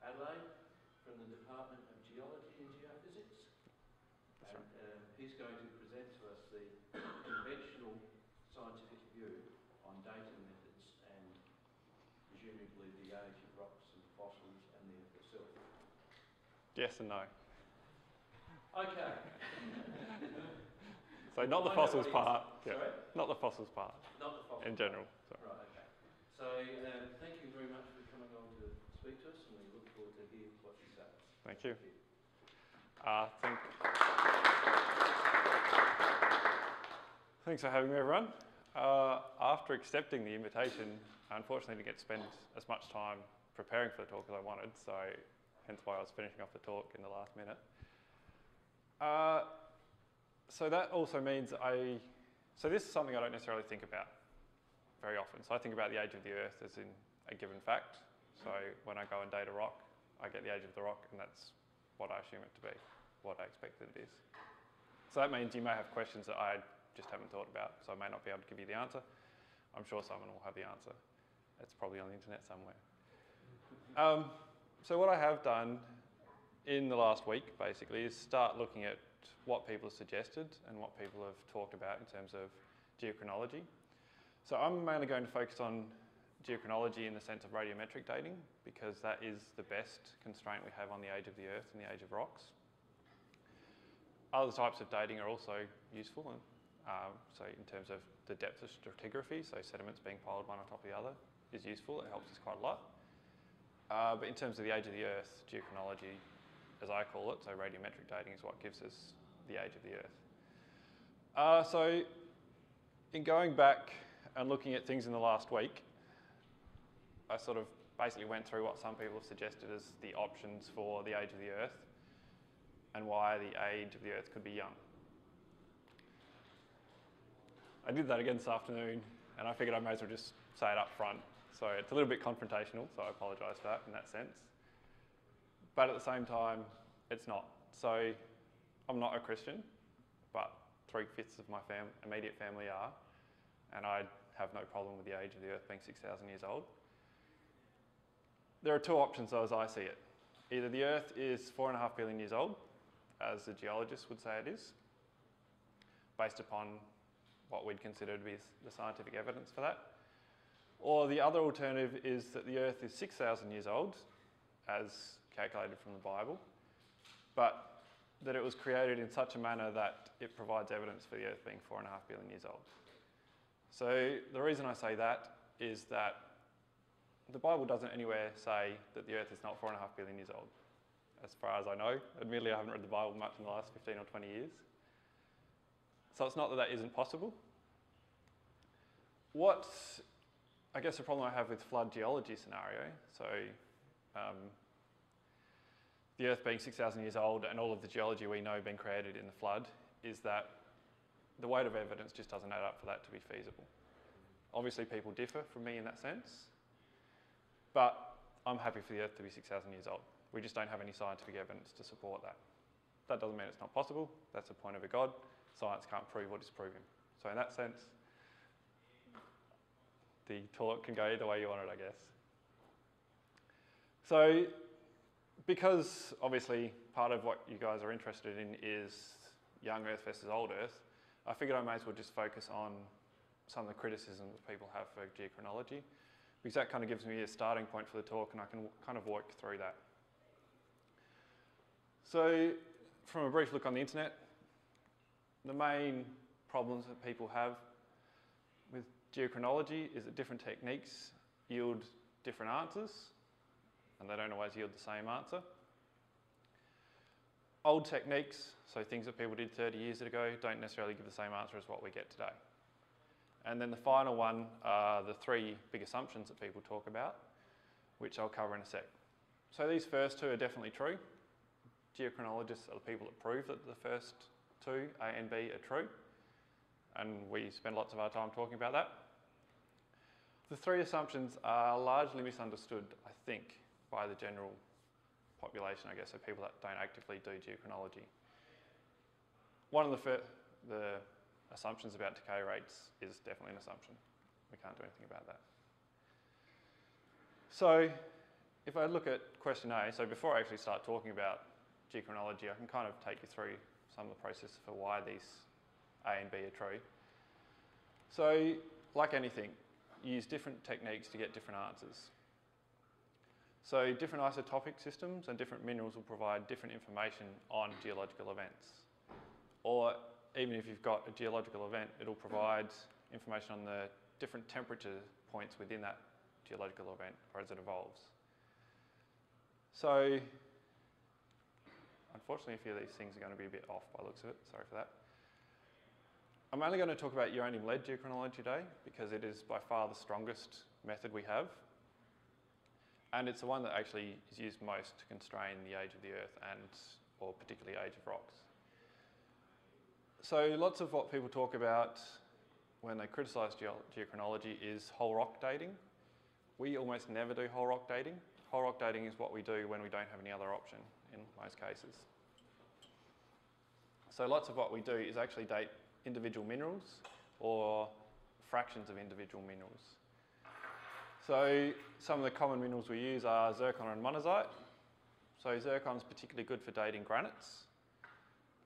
Adelaide from the Department of Geology and Geophysics. That's right. He's going to present to us the conventional scientific view on dating methods and presumably the age of rocks and fossils and the Earth itself. Yes and no. Okay. So not the fossils part. Yeah. Sorry? Not the fossils part. Not the fossils in general. So. Right, okay. So thank you very much for coming on to speak to us, and we look forward to hear what you say. Thank you. Thanks for having me, everyone. After accepting the invitation, I unfortunately didn't get to spend as much time preparing for the talk as I wanted, so hence why I was finishing off the talk in the last minute. So that also means so this is something I don't necessarily think about very often. So I think about the age of the Earth as in a given fact. So when I go and date a rock, I get the age of the rock, and that's what I assume it to be, what I expect that it is. So that means you may have questions that I just haven't thought about, so I may not be able to give you the answer. I'm sure someone will have the answer. It's probably on the internet somewhere. So what I have done in the last week, basically, is start looking at what people have suggested and what people have talked about in terms of geochronology. So I'm mainly going to focus on geochronology in the sense of radiometric dating, because that is the best constraint we have on the age of the Earth and the age of rocks. Other types of dating are also useful, and so in terms of the depth of stratigraphy, so sediments being piled one on top of the other is useful, it helps us quite a lot. But in terms of the age of the Earth, geochronology, as I call it, so radiometric dating is what gives us the age of the Earth. So in going back and looking at things in the last week, I sort of basically went through what some people have suggested as the options for the age of the Earth and why the age of the Earth could be young. I did that again this afternoon, and I figured I may as well just say it up front. So it's a little bit confrontational, so I apologise for that in that sense. But at the same time, it's not. So I'm not a Christian, but 3/5 of my immediate family are, and I have no problem with the age of the Earth being 6,000 years old. There are two options, though, as I see it. Either the Earth is 4.5 billion years old, as the geologists would say it is, based upon what we'd consider to be the scientific evidence for that. Or the other alternative is that the Earth is 6,000 years old, as calculated from the Bible, but that it was created in such a manner that it provides evidence for the Earth being 4.5 billion years old. So the reason I say that is that the Bible doesn't anywhere say that the Earth is not 4.5 billion years old, as far as I know. Admittedly, I haven't read the Bible much in the last 15 or 20 years. So it's not that that isn't possible. What's, I guess, the problem I have with flood geology scenario, so the Earth being 6,000 years old and all of the geology we know being created in the flood, is that the weight of evidence just doesn't add up for that to be feasible. Obviously, people differ from me in that sense, but I'm happy for the Earth to be 6,000 years old. We just don't have any scientific evidence to support that. That doesn't mean it's not possible. That's the point of a God. Science can't prove or disprove him. So in that sense, the talk can go either way you want it, I guess. So because obviously part of what you guys are interested in is young Earth versus old Earth, I figured I may as well just focus on some of the criticisms people have for geochronology, because that kind of gives me a starting point for the talk, and I can kind of walk through that. So from a brief look on the internet, the main problems that people have with geochronology is that different techniques yield different answers, and they don't always yield the same answer. Old techniques, so things that people did 30 years ago, don't necessarily give the same answer as what we get today. And then the final one are the three big assumptions that people talk about, which I'll cover in a sec. So these first two are definitely true. Geochronologists are the people that prove that the first two, A and B, are true, and we spend lots of our time talking about that. The three assumptions are largely misunderstood, I think, by the general population, I guess, so people that don't actively do geochronology. One of the assumptions about decay rates is definitely an assumption. We can't do anything about that. So if I look at question A, so before I actually start talking about geochronology, I can kind of take you through some of the process for why these A and B are true. So, like anything, you use different techniques to get different answers. So different isotopic systems and different minerals will provide different information on geological events. Or even if you've got a geological event, it'll provide information on the different temperature points within that geological event or as it evolves. So unfortunately, a few of these things are going to be a bit off by the looks of it. Sorry for that. I'm only going to talk about uranium-lead geochronology today because it is by far the strongest method we have. And it's the one that actually is used most to constrain the age of the Earth or particularly age of rocks. So lots of what people talk about when they criticise geochronology is whole rock dating. We almost never do whole rock dating. Whole rock dating is what we do when we don't have any other option in most cases. So lots of what we do is actually date individual minerals or fractions of individual minerals. So some of the common minerals we use are zircon and monazite. So zircon's particularly good for dating granites.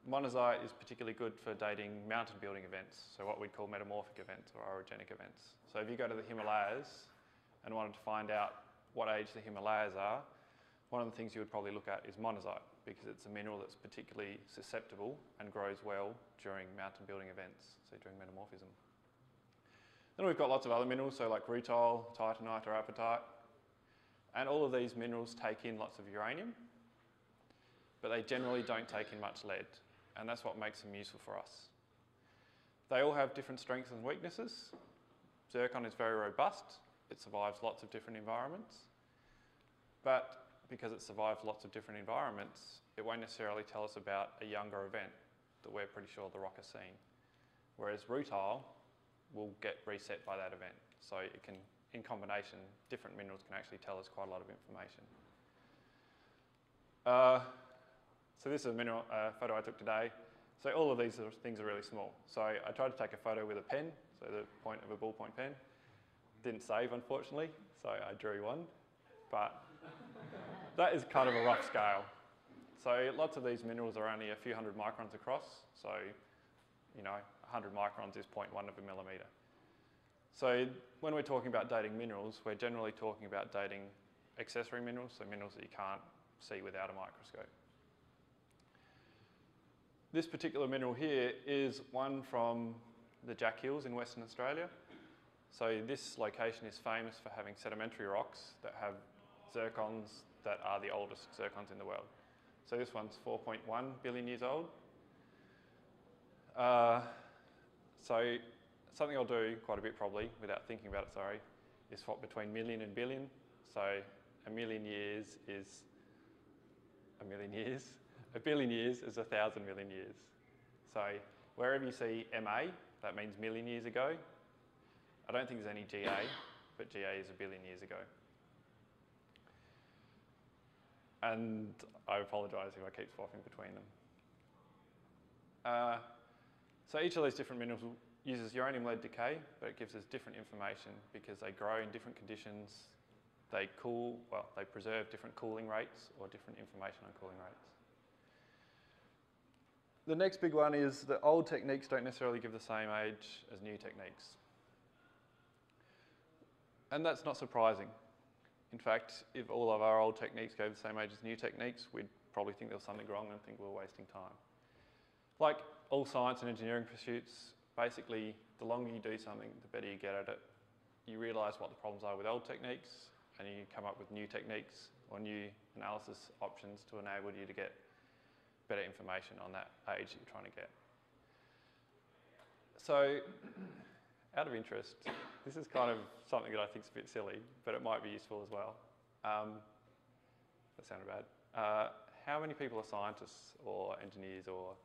Monazite is particularly good for dating mountain building events, so what we'd call metamorphic events or orogenic events. So if you go to the Himalayas and wanted to find out what age the Himalayas are, one of the things you would probably look at is monazite because it's a mineral that's particularly susceptible and grows well during mountain building events, so during metamorphism. Then we've got lots of other minerals, so like rutile, titanite or apatite. And all of these minerals take in lots of uranium, but they generally don't take in much lead. And that's what makes them useful for us. They all have different strengths and weaknesses. Zircon is very robust. It survives lots of different environments. But because it survives lots of different environments, it won't necessarily tell us about a younger event that we're pretty sure the rock has seen. Whereas rutile will get reset by that event. So it can, in combination, different minerals can actually tell us quite a lot of information. So this is a mineral photo I took today. So all of these things are really small. So I tried to take a photo with a pen, so the point of a ballpoint pen. Didn't save, unfortunately, so I drew one. But that is kind of a rough scale. So lots of these minerals are only a few hundred microns across. So, 100 microns is 0.1 of a millimetre. So when we're talking about dating minerals, we're generally talking about dating accessory minerals, so minerals that you can't see without a microscope. This particular mineral here is one from the Jack Hills in Western Australia. So this location is famous for having sedimentary rocks that have zircons that are the oldest zircons in the world. So this one's 4.1 billion years old. So something I'll do quite a bit probably, without thinking about it, sorry, is swap between million and billion. So a million years is a million years. A billion years is 1,000 million years. So wherever you see MA, that means million years ago. I don't think there's any GA, but GA is a billion years ago. And I apologise if I keep swapping between them. So each of those different minerals uses uranium-lead decay, but it gives us different information because they grow in different conditions. They preserve different cooling rates or different information on cooling rates. The next big one is that old techniques don't necessarily give the same age as new techniques. And that's not surprising. In fact, if all of our old techniques gave the same age as new techniques, we'd probably think there was something wrong and think we were wasting time. Like all science and engineering pursuits, basically, the longer you do something, the better you get at it. You realise what the problems are with old techniques, and you come up with new techniques or new analysis options to enable you to get better information on that age that you're trying to get. So, out of interest, this is kind of something that I think is a bit silly, but it might be useful as well. That sounded bad. How many people are scientists or engineers so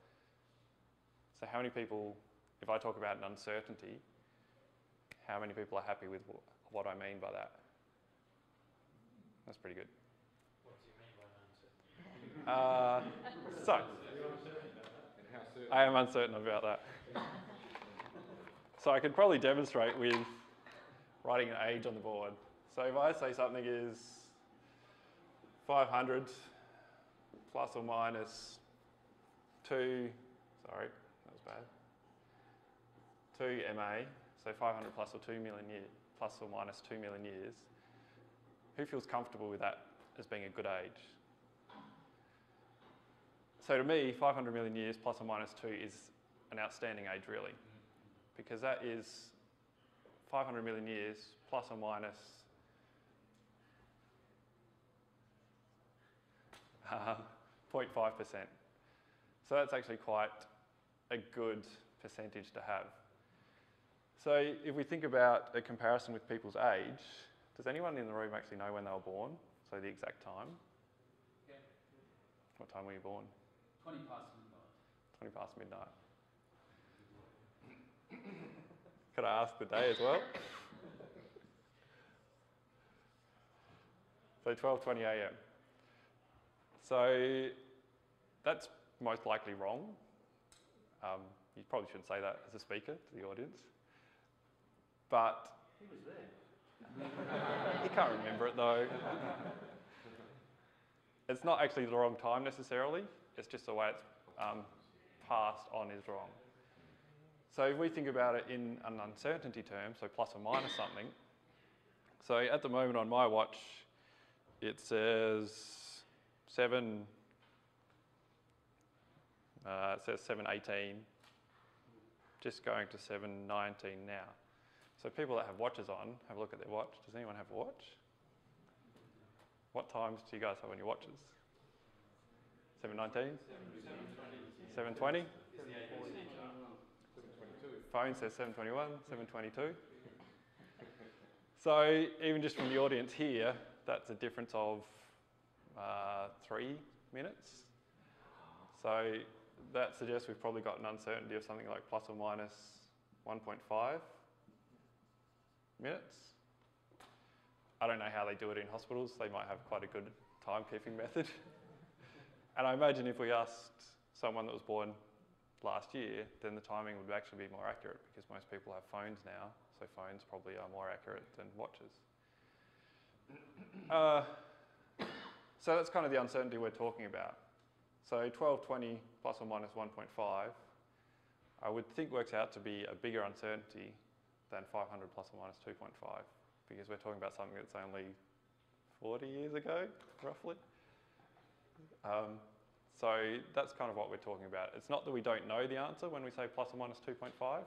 how many people, if I talk about an uncertainty, how many people are happy with what I mean by that? That's pretty good. What do you mean by uncertainty? So, I am uncertain about that. So I could probably demonstrate with writing an age on the board. So if I say something is 500 plus or minus 2, sorry, that was bad, 2 MA, so 500 plus or 2 million years, plus or minus 2 million years. Who feels comfortable with that as being a good age? So to me, 500 million years plus or minus 2 is an outstanding age, really, because that is 500 million years plus or minus 0.5%. So that's actually quite a good percentage to have. So if we think about a comparison with people's age, does anyone in the room actually know when they were born? So the exact time? Yeah. What time were you born? 20 past midnight. 20 past midnight. Could I ask the day as well? So 12:20 a.m. So that's most likely wrong. You probably shouldn't say that as a speaker to the audience. But He was there. he can't remember it though. It's not actually the wrong time necessarily. It's just the way it's passed on is wrong. So if we think about it in an uncertainty term, so plus or minus something. So at the moment on my watch, it says 7:18, just going to 7:19 now. So people that have watches on, have a look at their watch. Does anyone have a watch? What times do you guys have on your watches? 7:19? 7:20? Phone says 7:21, 7:22. So even just from the audience here, that's a difference of 3 minutes. So that suggests we've probably got an uncertainty of something like plus or minus 1.5 minutes. I don't know how they do it in hospitals. They might have quite a good timekeeping method. And I imagine if we asked someone that was born last year, then the timing would actually be more accurate because most people have phones now, so phones probably are more accurate than watches. So that's kind of the uncertainty we're talking about. So 1220 plus or minus 1.5, I would think works out to be a bigger uncertainty than 500 plus or minus 2.5, because we're talking about something that's only 40 years ago, roughly. So that's kind of what we're talking about. It's not that we don't know the answer when we say plus or minus 2.5.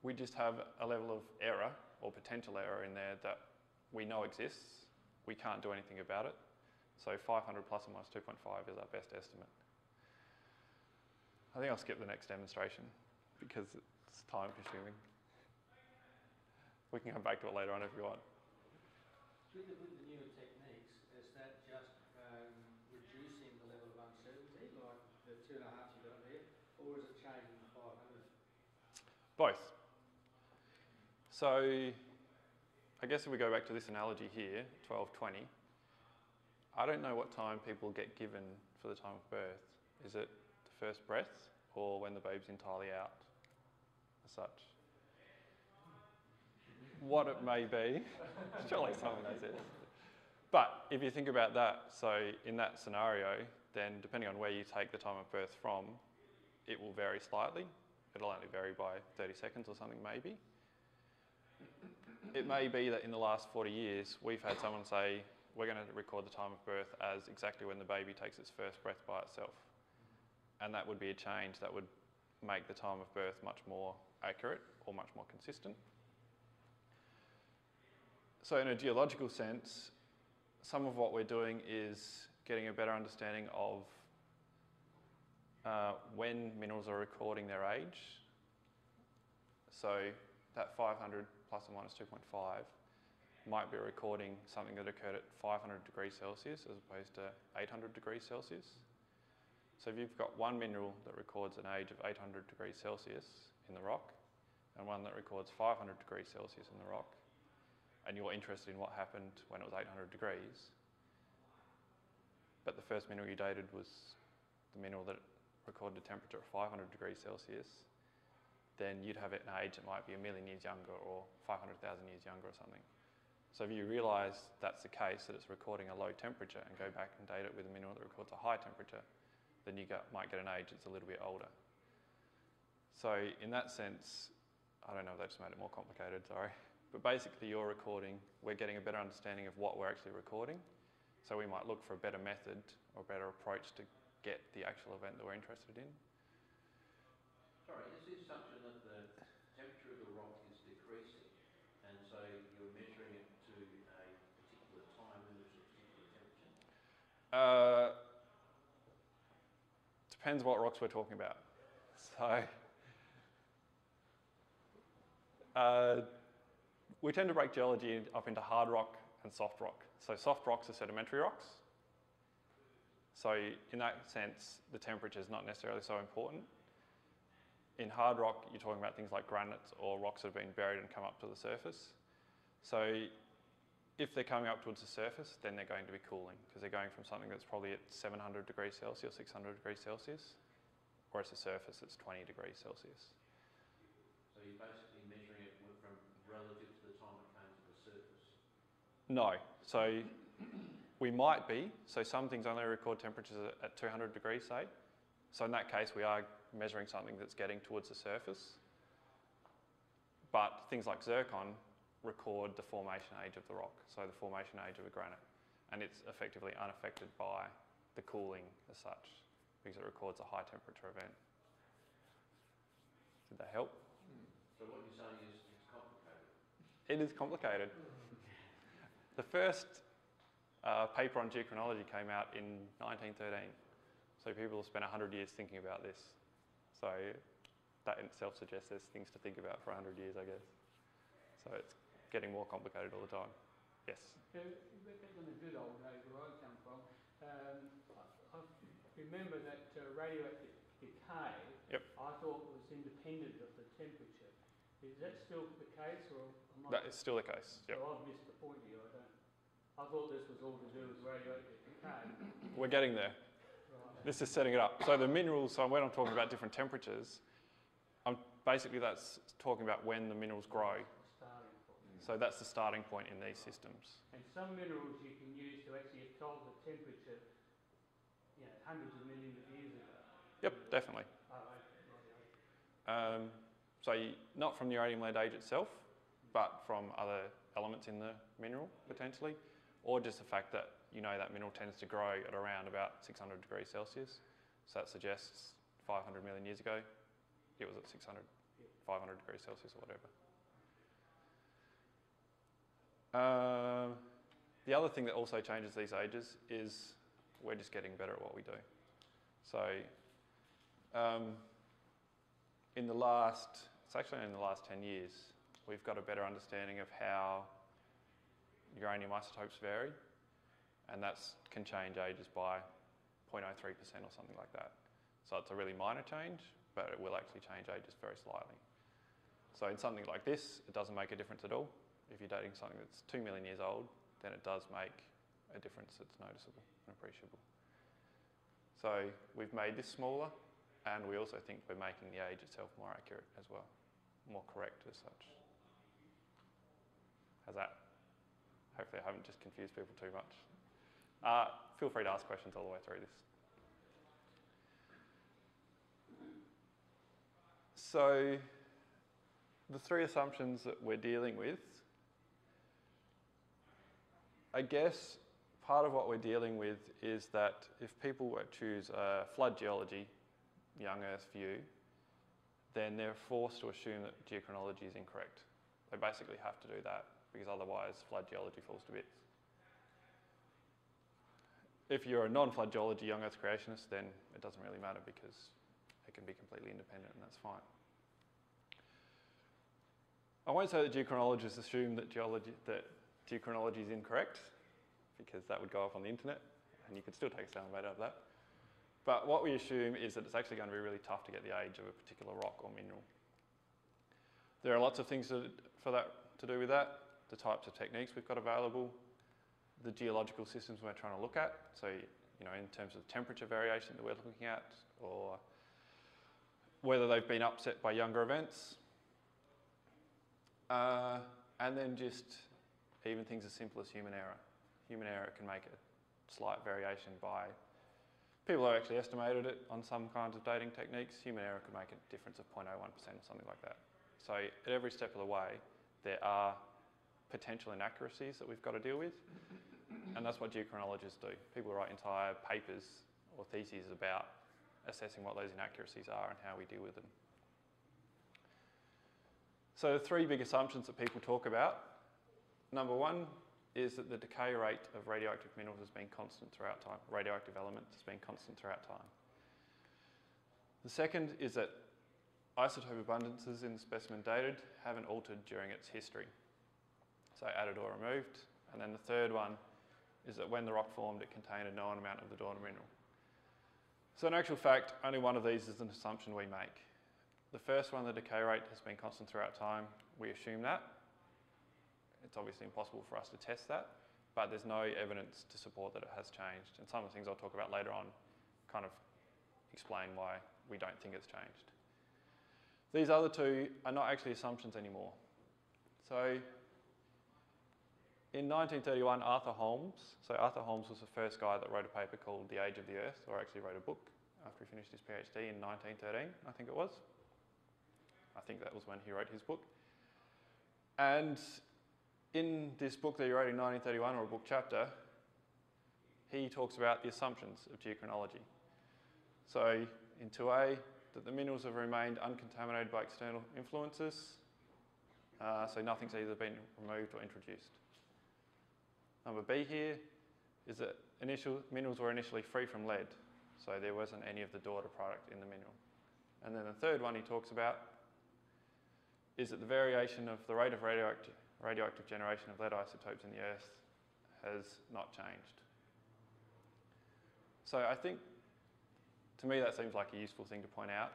We just have a level of error or potential error in there that we know exists. We can't do anything about it. So 500 plus or minus 2.5 is our best estimate. I think I'll skip the next demonstration because it's time consuming. We can come back to it later on if you want. With the newer techniques, is that just reducing the level of uncertainty, like the 2.5 you got there, or is it changing the 500? Both. So I guess if we go back to this analogy here, 12:20, I don't know what time people get given for the time of birth. Is it the first breath or when the baby's entirely out as such? What it may be, surely someone knows this. But if you think about that, so in that scenario, then depending on where you take the time of birth from, it will vary slightly. It'll only vary by 30 seconds or something maybe. It may be that in the last 40 years, we've had someone say, we're going to record the time of birth as exactly when the baby takes its first breath by itself. And that would be a change that would make the time of birth much more accurate or much more consistent. So in a geological sense, some of what we're doing is getting a better understanding of when minerals are recording their age. So that 500 plus or minus 2.5 might be recording something that occurred at 500 degrees Celsius as opposed to 800 degrees Celsius. So if you've got one mineral that records an age of 800 degrees Celsius in the rock and one that records 500 degrees Celsius in the rock, and you're interested in what happened when it was 800 degrees, but the first mineral you dated was the mineral that recorded a temperature of 500 degrees Celsius, then you'd have it an age that might be 1 million years younger or 500,000 years younger or something. So if you realise that's the case, that it's recording a low temperature, and go back and date it with a mineral that records a high temperature, then you might get an age that's a little bit older. So in that sense, I don't know if that just made it more complicated, sorry. But basically you're recording, we're getting a better understanding of what we're actually recording. So we might look for a better method or a better approach to get the actual event that we're interested in. Sorry, is the assumption that the temperature of the rock is decreasing, and so you're measuring it to a particular time when there's a particular temperature? Depends what rocks we're talking about. So we tend to break geology up into hard rock and soft rock. So soft rocks are sedimentary rocks. So in that sense, the temperature is not necessarily so important. In hard rock, you're talking about things like granites or rocks that have been buried and come up to the surface. So if they're coming up towards the surface, then they're going to be cooling, because they're going from something that's probably at 700 degrees Celsius, 600 degrees Celsius, whereas the surface it's 20 degrees Celsius. So you're basically measuring it from relative to the time it came to the surface? No. So we might be. So some things only record temperatures at 200 degrees, say. So in that case, we are measuring something that's getting towards the surface. But things like zircon record the formation age of the rock, so the formation age of a granite. And it's effectively unaffected by the cooling as such, because it records a high temperature event. Did that help? So what you're saying is it's complicated? It is complicated. The first paper on geochronology came out in 1913. So people have spent 100 years thinking about this. So that in itself suggests there's things to think about for 100 years, I guess. So it's getting more complicated all the time. Yes? Back in the good old days where I come from, I remember that radioactive decay, Yep. I thought was independent of the temperature. Is that still the case, or am I? That is still the case, yep. So I've missed the point here. I thought this was all to do with radioactive decay. We're getting there. Right. This is setting it up. So the minerals, so when I'm talking about different temperatures, basically that's talking about when the minerals grow. Starting point. So that's the starting point in these systems. And some minerals you can use to actually have told the temperature, hundreds of millions of years ago. Yep, definitely. Not from the uranium lead age itself, but from other elements in the mineral, potentially, or just the fact that that mineral tends to grow at around about 600 degrees Celsius. So that suggests 500 million years ago, it was at 600, 500 degrees Celsius or whatever. The other thing that also changes these ages is we're just getting better at what we do. So it's actually in the last 10 years, we've got a better understanding of how uranium isotopes vary, and that can change ages by 0.03% or something like that. So it's a really minor change, but it will actually change ages very slightly. So in something like this, it doesn't make a difference at all. If you're dating something that's 2 million years old, then it does make a difference that's noticeable and appreciable. So we've made this smaller, and we also think we're making the age itself more accurate as well, more correct as such. How's that? Hopefully I haven't just confused people too much. Feel free to ask questions all the way through this. So the three assumptions that we're dealing with, I guess part of what we're dealing with is that if people were to choose a flood geology, young Earth view, then they're forced to assume that geochronology is incorrect. They basically have to do that, because otherwise flood geology falls to bits. If you're a non-flood geology, young Earth creationist, then it doesn't really matter, because it can be completely independent, and that's fine. I won't say that geochronologists assume that geochronology is incorrect, because that would go up on the internet, and you could still take a soundbite out of that. But what we assume is that it's actually going to be really tough to get the age of a particular rock or mineral. There are lots of things to do with that, the types of techniques we've got available, the geological systems we're trying to look at, so in terms of temperature variation that we're looking at, or whether they've been upset by younger events, and then just even things as simple as human error. Human error can make a slight variation by people who actually estimated it on some kinds of dating techniques. Human error could make a difference of 0.01% or something like that. So at every step of the way, there are potential inaccuracies that we've got to deal with, and that's what geochronologists do. People write entire papers or theses about assessing what those inaccuracies are and how we deal with them. So the three big assumptions that people talk about. Number one is that the decay rate of radioactive minerals has been constant throughout time. Radioactive elements has been constant throughout time. The second is that isotope abundances in the specimen dated haven't altered during its history. So added or removed. And then the third one is that when the rock formed, it contained a known amount of the daughter mineral. So in actual fact, only one of these is an assumption we make. The first one, the decay rate, has been constant throughout time. We assume that. It's obviously impossible for us to test that, but there's no evidence to support that it has changed. And some of the things I'll talk about later on kind of explain why we don't think it's changed. These other two are not actually assumptions anymore. So in 1931, Arthur Holmes was the first guy that wrote a paper called The Age of the Earth, or actually wrote a book after he finished his PhD in 1913, I think it was. I think that was when he wrote his book. And in this book that he wrote in 1931, or a book chapter, he talks about the assumptions of geochronology. So in 2A, that the minerals have remained uncontaminated by external influences, so nothing's either been removed or introduced. Number B here is that minerals were initially free from lead, so there wasn't any of the daughter product in the mineral. And then the third one he talks about is that the variation of the rate of radioactive generation of lead isotopes in the Earth has not changed. So I think, to me, that seems like a useful thing to point out.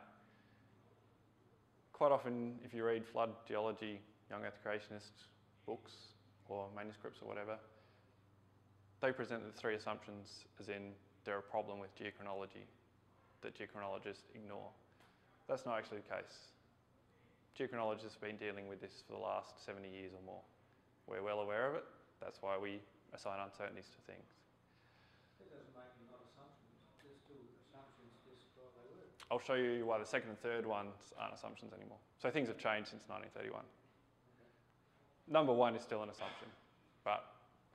Quite often, if you read flood geology, young Earth creationist books or manuscripts or whatever, they present the three assumptions as in they're a problem with geochronology that geochronologists ignore. That's not actually the case. Geochronologists have been dealing with this for the last 70 years or more. We're well aware of it. That's why we assign uncertainties to things. That doesn't make them not assumptions. They're still assumptions, just what they were. I'll show you why the second and third ones aren't assumptions anymore. So things have changed since 1931. Okay. Number one is still an assumption, but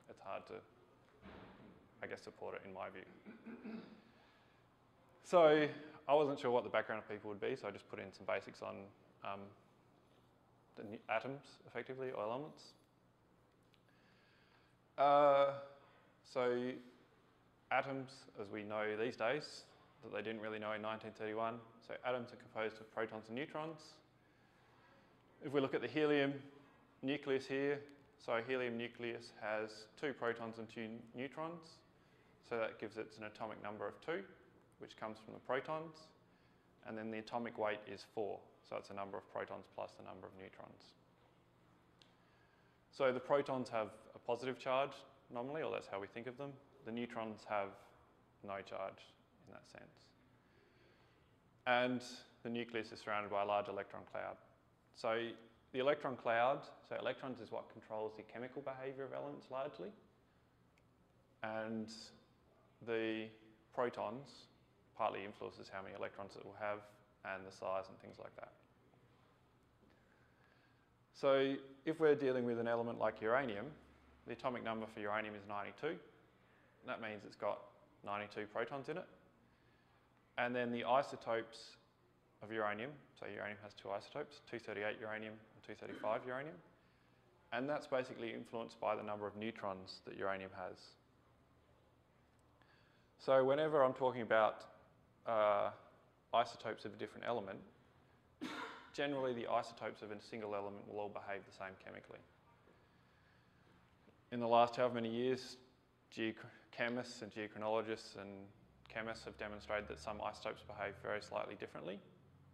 it's hard to, I guess, support it in my view. So I wasn't sure what the background of people would be, so I just put in some basics on the atoms, effectively, oil elements. So atoms, as we know these days, that they didn't really know in 1931. So atoms are composed of protons and neutrons. If we look at the helium nucleus here, so helium nucleus has 2 protons and 2 neutrons. So that gives it an atomic number of 2, which comes from the protons. And then the atomic weight is 4. So it's the number of protons plus the number of neutrons. So the protons have a positive charge normally, or that's how we think of them. The neutrons have no charge in that sense. And the nucleus is surrounded by a large electron cloud. So the electron cloud, so electrons is what controls the chemical behaviour of elements largely. And the protons partly influences how many electrons it will have and the size and things like that. So if we're dealing with an element like uranium, the atomic number for uranium is 92. That means it's got 92 protons in it. And then the isotopes of uranium, so uranium has 2 isotopes, 238 uranium and 235 uranium. And that's basically influenced by the number of neutrons that uranium has. So whenever I'm talking about isotopes of a different element, generally the isotopes of a single element will all behave the same chemically. In the last however many years, chemists and geochronologists and chemists have demonstrated that some isotopes behave very slightly differently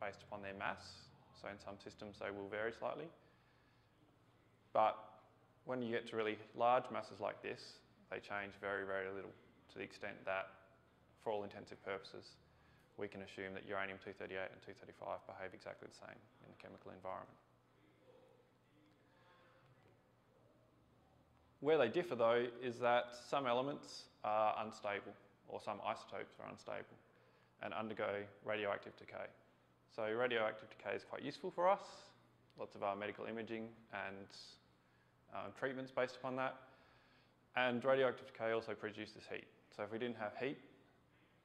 based upon their mass. So in some systems they will vary slightly. But when you get to really large masses like this, they change very, very little, to the extent that, for all intensive purposes, we can assume that uranium-238 and 235 behave exactly the same in the chemical environment. Where they differ though is that some elements are unstable, or some isotopes are unstable and undergo radioactive decay. So radioactive decay is quite useful for us. Lots of our medical imaging and treatments based upon that. And radioactive decay also produces heat. So if we didn't have heat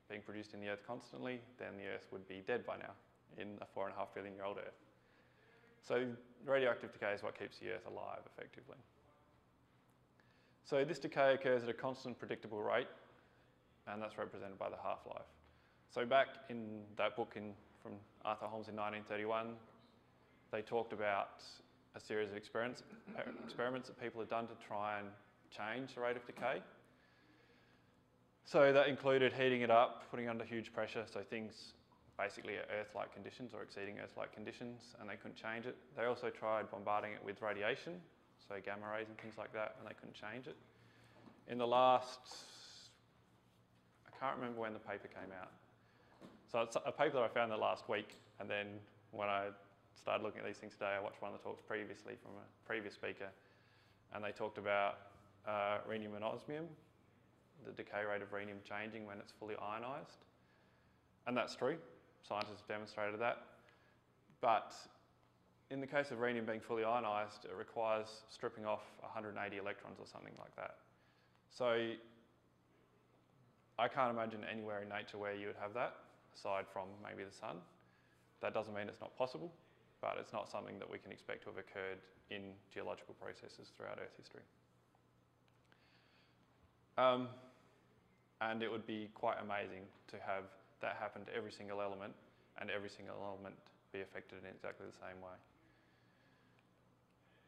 being produced in the Earth constantly, then the Earth would be dead by now in a 4.5 billion year old Earth. So radioactive decay is what keeps the Earth alive, effectively. So this decay occurs at a constant predictable rate, and that's represented by the half-life. So back in that book from Arthur Holmes in 1931, they talked about a series of experiments that people had done to try and change the rate of decay. So that included heating it up, putting it under huge pressure, so things basically at Earth-like conditions or exceeding Earth-like conditions, and they couldn't change it. They also tried bombarding it with radiation, so gamma rays and things like that, and they couldn't change it. In the last, I can't remember when the paper came out. So it's a paper that I found the last week, and then when I started looking at these things today, I watched one of the talks previously from a previous speaker, and they talked about rhenium and osmium, the decay rate of rhenium changing when it's fully ionised. And that's true. Scientists have demonstrated that. But in the case of rhenium being fully ionised, it requires stripping off 180 electrons or something like that. So I can't imagine anywhere in nature where you would have that, aside from maybe the sun. That doesn't mean it's not possible, but it's not something that we can expect to have occurred in geological processes throughout Earth history. And it would be quite amazing to have that happen to every single element, and every single element be affected in exactly the same way.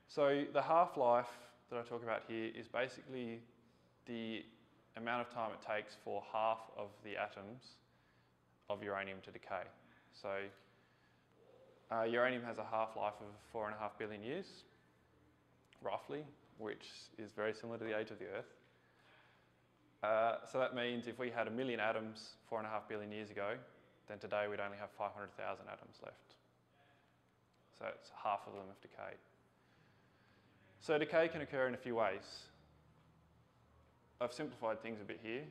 So the half-life that I talk about here is basically the amount of time it takes for half of the atoms of uranium to decay. So uranium has a half-life of 4.5 billion years, roughly, which is very similar to the age of the Earth. So that means if we had 1 million atoms 4.5 billion years ago, then today we'd only have 500,000 atoms left. So it's half of them have decayed. So decay can occur in a few ways. I've simplified things a bit here,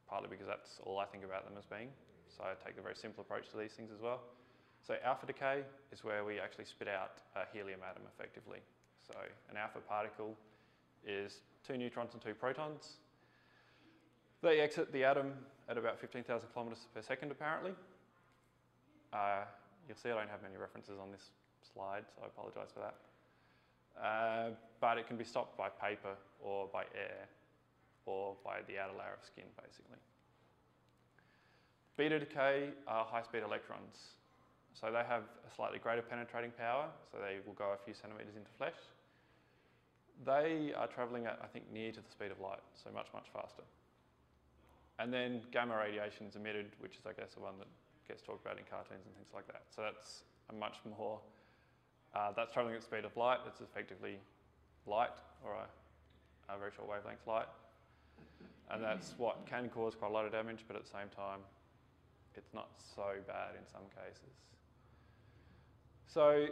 partly because that's all I think about them as being. So I take a very simple approach to these things as well. So alpha decay is where we actually spit out a helium atom effectively. So an alpha particle is 2 neutrons and 2 protons. They exit the atom at about 15,000 kilometres per second, apparently. You'll see I don't have many references on this slide, so I apologise for that. But it can be stopped by paper or by air or by the outer layer of skin, basically. Beta decay are high-speed electrons. So they have a slightly greater penetrating power, so they will go a few centimetres into flesh. They are travelling at, I think, near to the speed of light, so much, much faster. And then gamma radiation is emitted, which is, I guess, the one that gets talked about in cartoons and things like that. So that's a much more, that's travelling at the speed of light. It's effectively light, or a very short wavelength light. And that's what can cause quite a lot of damage, but at the same time, it's not so bad in some cases. So,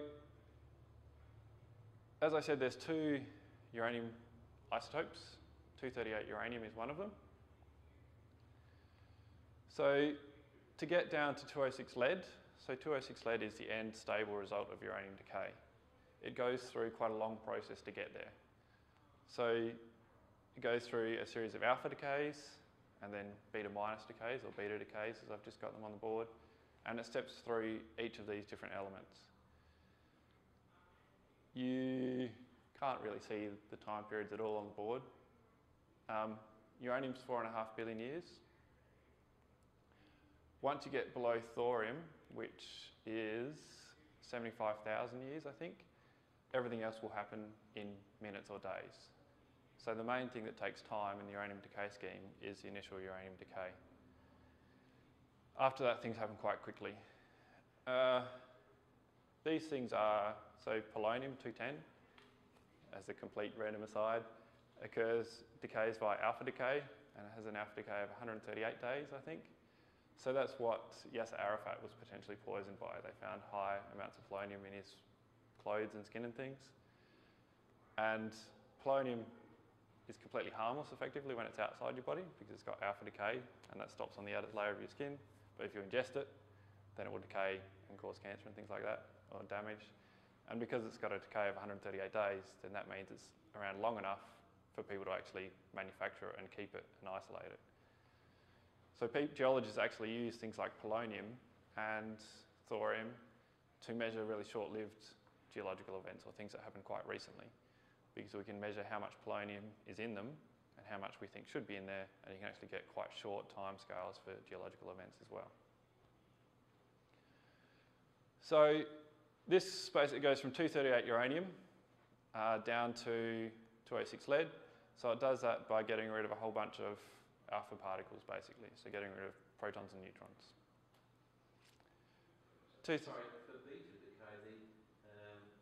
as I said, there's 2 uranium isotopes. 238 uranium is one of them. So to get down to 206 lead, so 206 lead is the end stable result of uranium decay. It goes through quite a long process to get there. So it goes through a series of alpha decays, and then beta minus decays, or beta decays, as I've just got them on the board, and it steps through each of these different elements. You can't really see the time periods at all on the board. Uranium's 4.5 billion years. Once you get below thorium, which is 75,000 years, I think, everything else will happen in minutes or days. So the main thing that takes time in the uranium decay scheme is the initial uranium decay. After that, things happen quite quickly. These things are, so polonium-210, as a complete random aside, decays by alpha decay, and it has an alpha decay of 138 days, I think. So that's what Yasser Arafat was potentially poisoned by. They found high amounts of polonium in his clothes and skin and things. And polonium is completely harmless effectively when it's outside your body because it's got alpha decay and that stops on the outer layer of your skin. But if you ingest it, then it will decay and cause cancer and things like that, or damage. And because it's got a decay of 138 days, then that means it's around long enough for people to actually manufacture it and keep it and isolate it. So geologists actually use things like polonium and thorium to measure really short-lived geological events or things that happen quite recently, because we can measure how much polonium is in them and how much we think should be in there, and you can actually get quite short time scales for geological events as well. So this basically goes from 238 uranium down to 206 lead. So it does that by getting rid of a whole bunch of alpha particles, basically. So getting rid of protons and neutrons. Sorry, for beta decay,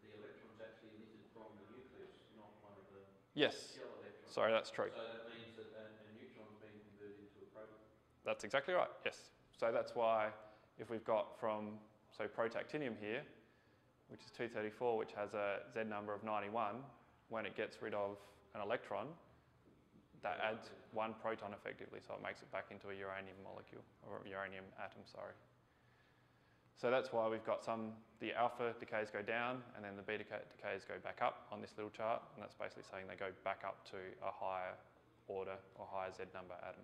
the electron's actually emitted from the nucleus, not one of the yes. shell electrons. Sorry, that's true. So that means that a neutron's being converted into a proton. That's exactly right, yes. So that's why if we've got from, so protactinium here, which is 234, which has a Z number of 91, when it gets rid of an electron, that adds one proton effectively, so it makes it back into a uranium molecule, or a uranium atom, sorry. So that's why we've got the alpha decays go down, and then the beta decays go back up on this little chart, and that's basically saying they go back up to a higher order or higher Z number atom.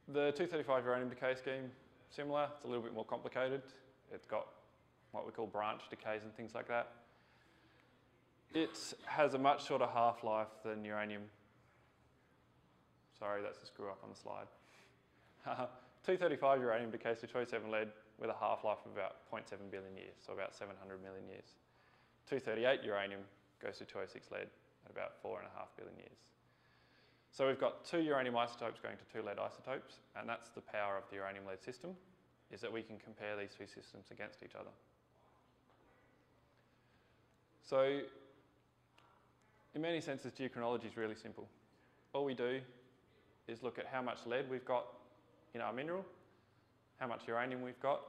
The 235 uranium decay scheme, similar, it's a little bit more complicated. It's got what we call branch decays and things like that. It has a much shorter half-life than uranium. Sorry, that's a screw up on the slide. 235 uranium decays to 207 lead with a half-life of about 0.7 billion years, so about 700 million years. 238 uranium goes to 206 lead at about 4.5 billion years. So we've got 2 uranium isotopes going to 2 lead isotopes, and that's the power of the uranium-lead system, is that we can compare these two systems against each other. So in many senses, geochronology is really simple. All we do is look at how much lead we've got in our mineral, how much uranium we've got,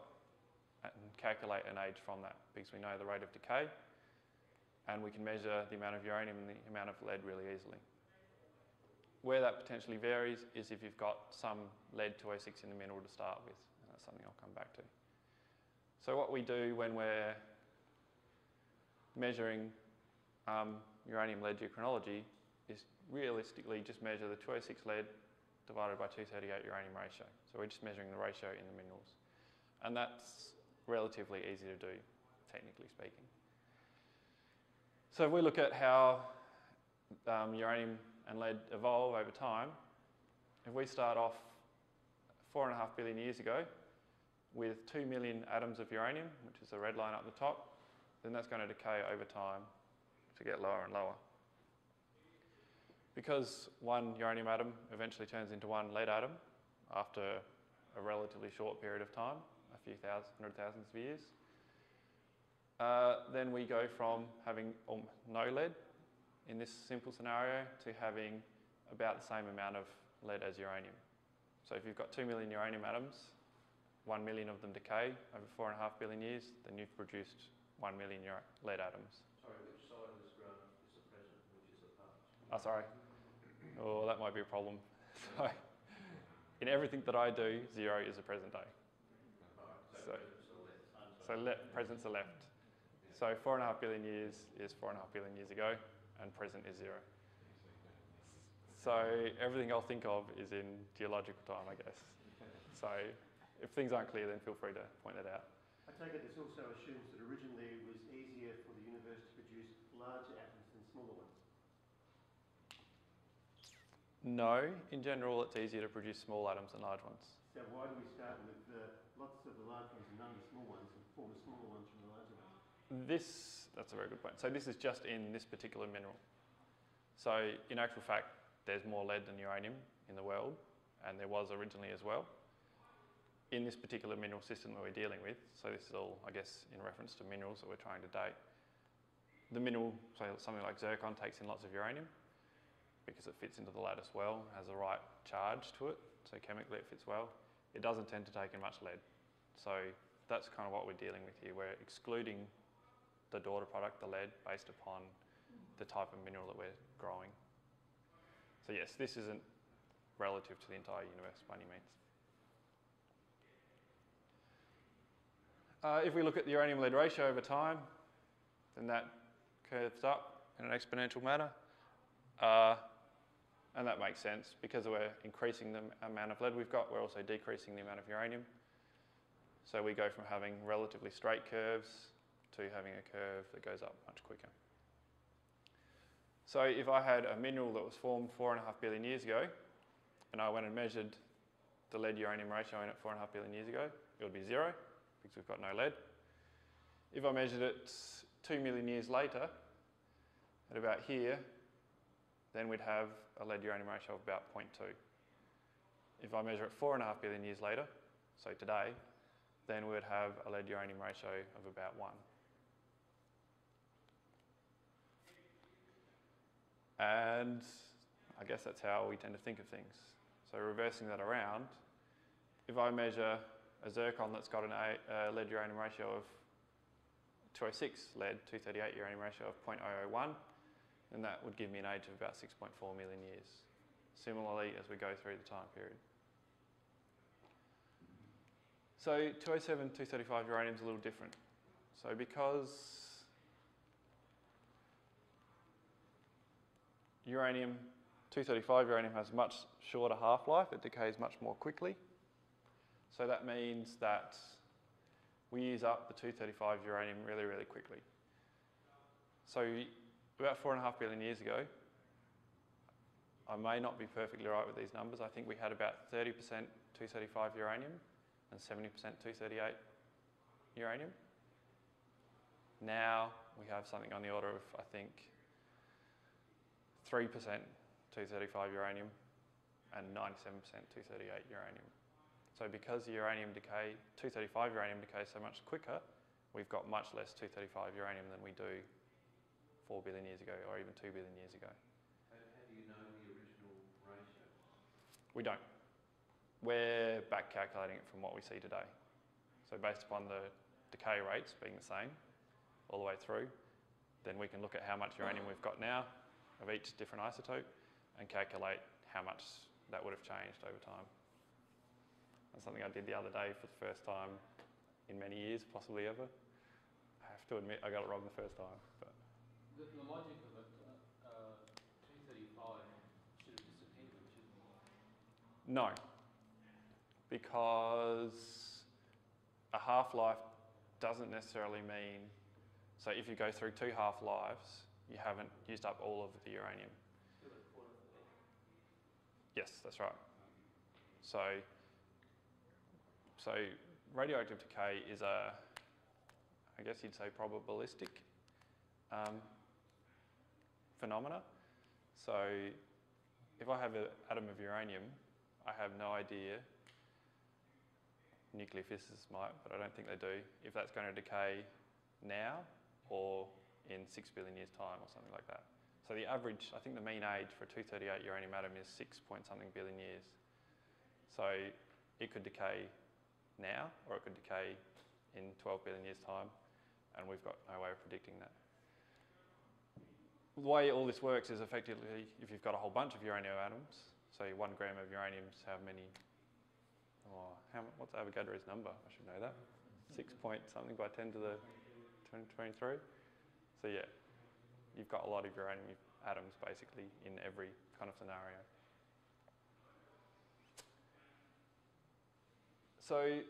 and calculate an age from that, because we know the rate of decay, and we can measure the amount of uranium and the amount of lead really easily. Where that potentially varies is if you've got some lead-206 in the mineral to start with, and that's something I'll come back to. So what we do when we're measuring uranium-lead geochronology is realistically just measure the 206 lead divided by 238 uranium ratio. So we're just measuring the ratio in the minerals. And that's relatively easy to do, technically speaking. So if we look at how uranium and lead evolve over time, if we start off 4.5 billion years ago with 2 million atoms of uranium, which is the red line up the top, then that's going to decay over time to get lower and lower. Because one uranium atom eventually turns into one lead atom after a relatively short period of time, a few hundred thousands of years, then we go from having no lead in this simple scenario to having about the same amount of lead as uranium. So if you've got 2 million uranium atoms, 1 million of them decay over 4.5 billion years, then you've produced 1 million lead atoms. Sorry, which side of this graph is the present, which is the past? Oh, sorry. Oh, that might be a problem. So, in everything that I do, 0 is the present day. Right, so present's the left. So 4.5 billion years is 4.5 billion years ago, and present is 0. So everything I'll think of is in geological time, I guess. So if things aren't clear, then feel free to point that out. I take it this also assumes that originally it was easier for the universe to produce larger atoms than smaller ones. No, in general, it's easier to produce small atoms than large ones. So why do we start with lots of the large ones and none of the small ones and form the smaller ones from the larger ones? That's a very good point. So this is just in this particular mineral. So in actual fact, there's more lead than uranium in the world, and there was originally as well. In this particular mineral system that we're dealing with, so this is all, I guess, in reference to minerals that we're trying to date. The mineral, so something like zircon, takes in lots of uranium because it fits into the lattice well, has the right charge to it, so chemically it fits well. It doesn't tend to take in much lead. So that's kind of what we're dealing with here. We're excluding the daughter product, the lead, based upon the type of mineral that we're growing. So yes, this isn't relative to the entire universe by any means. If we look at the uranium-lead ratio over time, then that curves up in an exponential manner. And that makes sense because we're increasing the amount of lead we've got, we're also decreasing the amount of uranium. So we go from having relatively straight curves to having a curve that goes up much quicker. So if I had a mineral that was formed 4.5 billion years ago, and I went and measured the lead-uranium ratio in it 4.5 billion years ago, it would be 0, because we've got no lead. If I measured it 2 million years later, at about here, then we'd have a lead-uranium ratio of about 0.2. If I measure it 4.5 billion years later, so today, then we'd have a lead-uranium ratio of about 1. And I guess that's how we tend to think of things. So reversing that around, if I measure a zircon that's got a lead-uranium ratio of 206 lead, 238 uranium ratio of 0.001, then that would give me an age of about 6.4 million years. Similarly, as we go through the time period. So 207, 235 uranium is a little different. So because uranium, 235 uranium has much shorter half-life, it decays much more quickly. So that means that we use up the 235 uranium really, really quickly. So about 4.5 billion years ago, I may not be perfectly right with these numbers, I think we had about 30% 235 uranium and 70% 238 uranium. Now we have something on the order of, I think, 3% 235 uranium and 97% 238 uranium. So because the uranium decay, 235 uranium decays so much quicker, we've got much less 235 uranium than we do 4 billion years ago or even 2 billion years ago. How do you know the original ratio? We don't. We're back calculating it from what we see today. So based upon the decay rates being the same all the way through, then we can look at how much uranium we've got now of each different isotope and calculate how much that would have changed over time. That's something I did the other day for the first time in many years, possibly ever. I have to admit I got it wrong the first time. But the logic of it, 235 should have disappeared, shouldn't it? no, because a half-life doesn't necessarily mean, so if you go through 2 half-lives, you haven't used up all of the uranium. Yes, that's right. So radioactive decay is a, I guess you'd say, probabilistic phenomena. So if I have an atom of uranium, I have no idea, nuclear physicists might, but I don't think they do, if that's going to decay now or in 6 billion years' time or something like that. So the average, I think the mean age for a 238 uranium atom is 6-point-something billion years. So it could decay now or it could decay in 12 billion years' time, and we've got no way of predicting that. The way all this works is effectively if you've got a whole bunch of uranium atoms, so 1 gram of uranium is how many, what's Avogadro's number? I should know that. 6-point-something by 10 to the 23. So yeah, you've got a lot of uranium atoms basically in every kind of scenario. So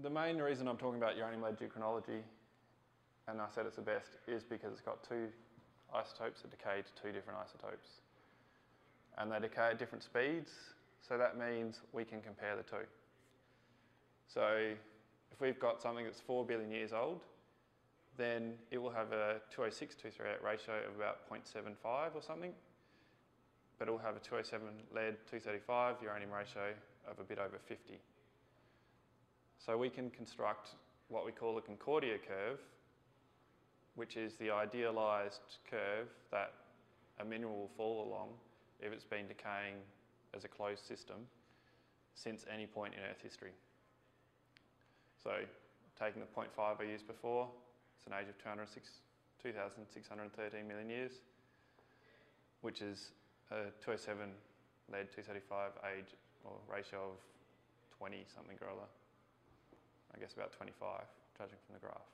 the main reason I'm talking about uranium-lead deuteranology, and I said it's the best, is because it's got 2 isotopes that decay to 2 different isotopes. And they decay at different speeds, so that means we can compare the 2. So if we've got something that's 4 billion years old, then it will have a 206-238 ratio of about 0.75 or something, but it will have a 207 lead 235 uranium ratio of a bit over 50. So we can construct what we call a concordia curve, which is the idealised curve that a mineral will fall along if it's been decaying as a closed system since any point in Earth history. So taking the 0.5 I used before, it's an age of 2,613 million years. which is a 207 lead 235 age or ratio of 20 something or other. I guess about 25, judging from the graph.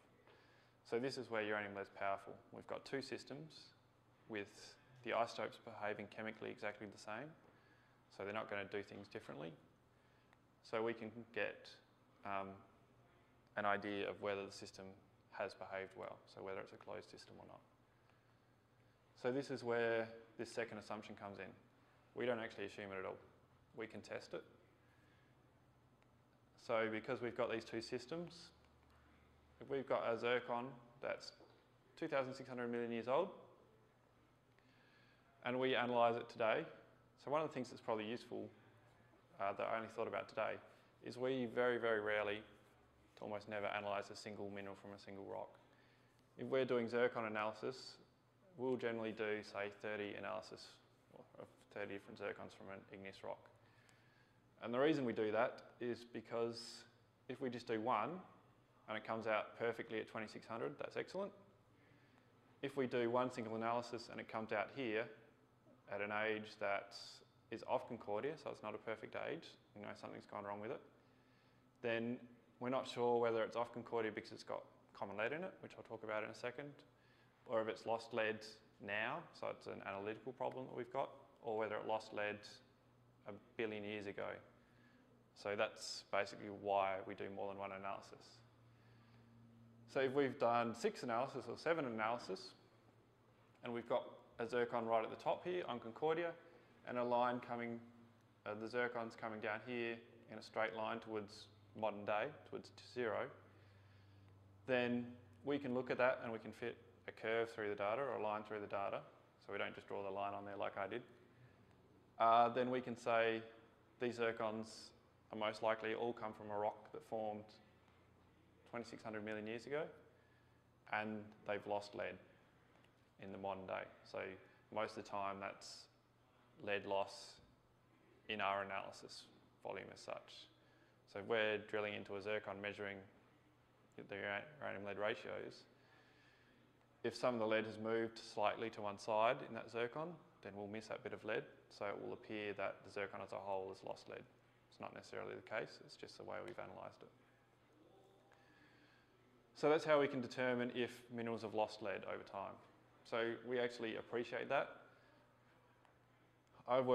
So this is where uranium lead's powerful. We've got two systems with the isotopes behaving chemically exactly the same, so they're not going to do things differently. So we can get an idea of whether the system has behaved well, so whether it's a closed system or not. So this is where this second assumption comes in. We don't actually assume it at all. We can test it. So because we've got these two systems, if we've got a zircon that's 2,600 million years old, and we analyse it today, so one of the things that's probably useful that I only thought about today is we very, very rarely, to almost never, analyse a single mineral from a single rock. If we're doing zircon analysis, we'll generally do, say, 30 analysis of 30 different zircons from an igneous rock. And the reason we do that is because if we just do one and it comes out perfectly at 2600, that's excellent. If we do one single analysis and it comes out here at an age that is off concordia, so it's not a perfect age, you know, something's gone wrong with it, then we're not sure whether it's off concordia because it's got common lead in it, which I'll talk about in a second, or if it's lost lead now, so it's an analytical problem that we've got, or whether it lost lead a billion years ago. So that's basically why we do more than one analysis. So if we've done 6 analysis or 7 analysis, and we've got a zircon right at the top here on concordia, and a line coming, the zircon's coming down here in a straight line towards modern day, towards 0, then we can look at that and we can fit a curve through the data or a line through the data, so we don't just draw the line on there like I did. Then we can say these zircons are most likely all come from a rock that formed 2,600 million years ago, and they've lost lead in the modern day. So most of the time that's lead loss in our analysis volume as such. So if we're drilling into a zircon measuring the uranium lead ratios, if some of the lead has moved slightly to one side in that zircon, then we'll miss that bit of lead, so it will appear that the zircon as a whole has lost lead. It's not necessarily the case, it's just the way we've analysed it. So that's how we can determine if minerals have lost lead over time. So we actually appreciate that. I've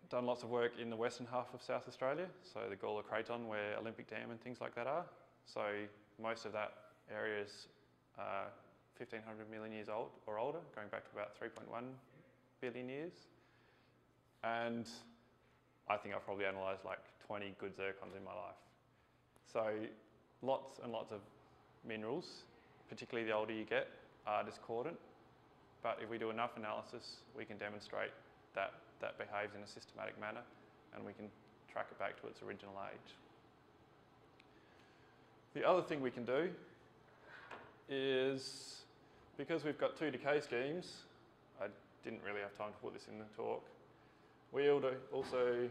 done lots of work in the western half of South Australia, so the Gawler Craton where Olympic Dam and things like that are. So most of that area is 1,500 million years old or older, going back to about 3.1 billion years. And I think I've probably analysed like 20 good zircons in my life. So lots and lots of minerals, particularly the older you get, are discordant. But if we do enough analysis, we can demonstrate that that behaves in a systematic manner, and we can track it back to its original age. The other thing we can do is, because we've got 2 decay schemes, I didn't really have time to put this in the talk, we also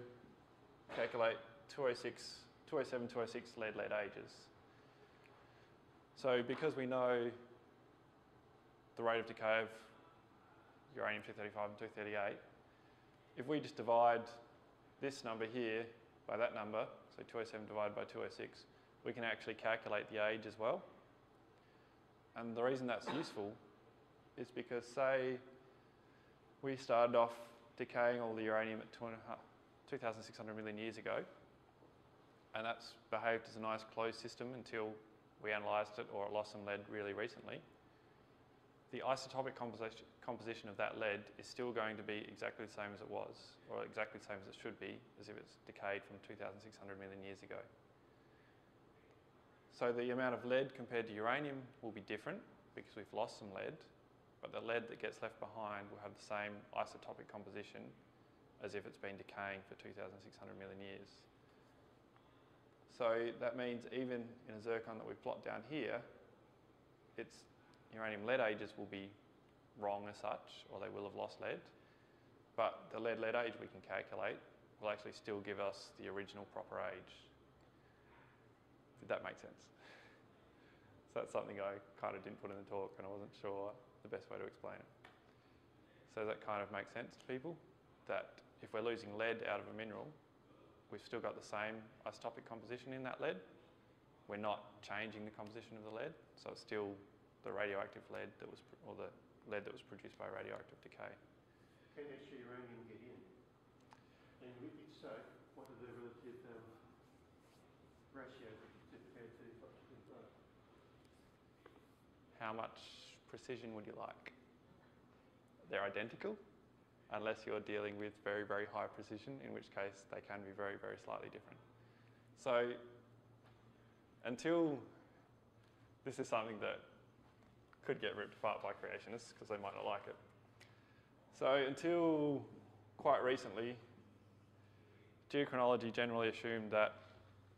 calculate 207, 206 lead ages. So because we know the rate of decay of uranium-235 and 238, if we just divide this number here by that number, so 207 divided by 206, we can actually calculate the age as well. And the reason that's useful is because, say, we started off decaying all the uranium at 2,600 million years ago, and that's behaved as a nice closed system until we analysed it or it lost some lead really recently. The isotopic composition of that lead is still going to be exactly the same as it was, or exactly the same as it should be, as if it's decayed from 2,600 million years ago. So the amount of lead compared to uranium will be different because we've lost some lead, but the lead that gets left behind will have the same isotopic composition as if it's been decaying for 2,600 million years. So that means even in a zircon that we plot down here, its uranium lead ages will be wrong as such, or they will have lost lead, but the lead age we can calculate will actually still give us the original proper age. Did that make sense? So that's something I kind of didn't put in the talk, and I wasn't sure the best way to explain it. So that kind of makes sense to people, that if we're losing lead out of a mineral, we've still got the same isotopic composition in that lead. We're not changing the composition of the lead, so it's still the radioactive lead that was, or the lead that was produced by radioactive decay. Can actually uranium get in? And if so, what are the relative ratios compared to what you think? How much precision would you like? They're identical, unless you're dealing with very, very high precision, in which case they can be very, very slightly different. So until, this is something that could get ripped apart by creationists because they might not like it. So until quite recently, geochronology generally assumed that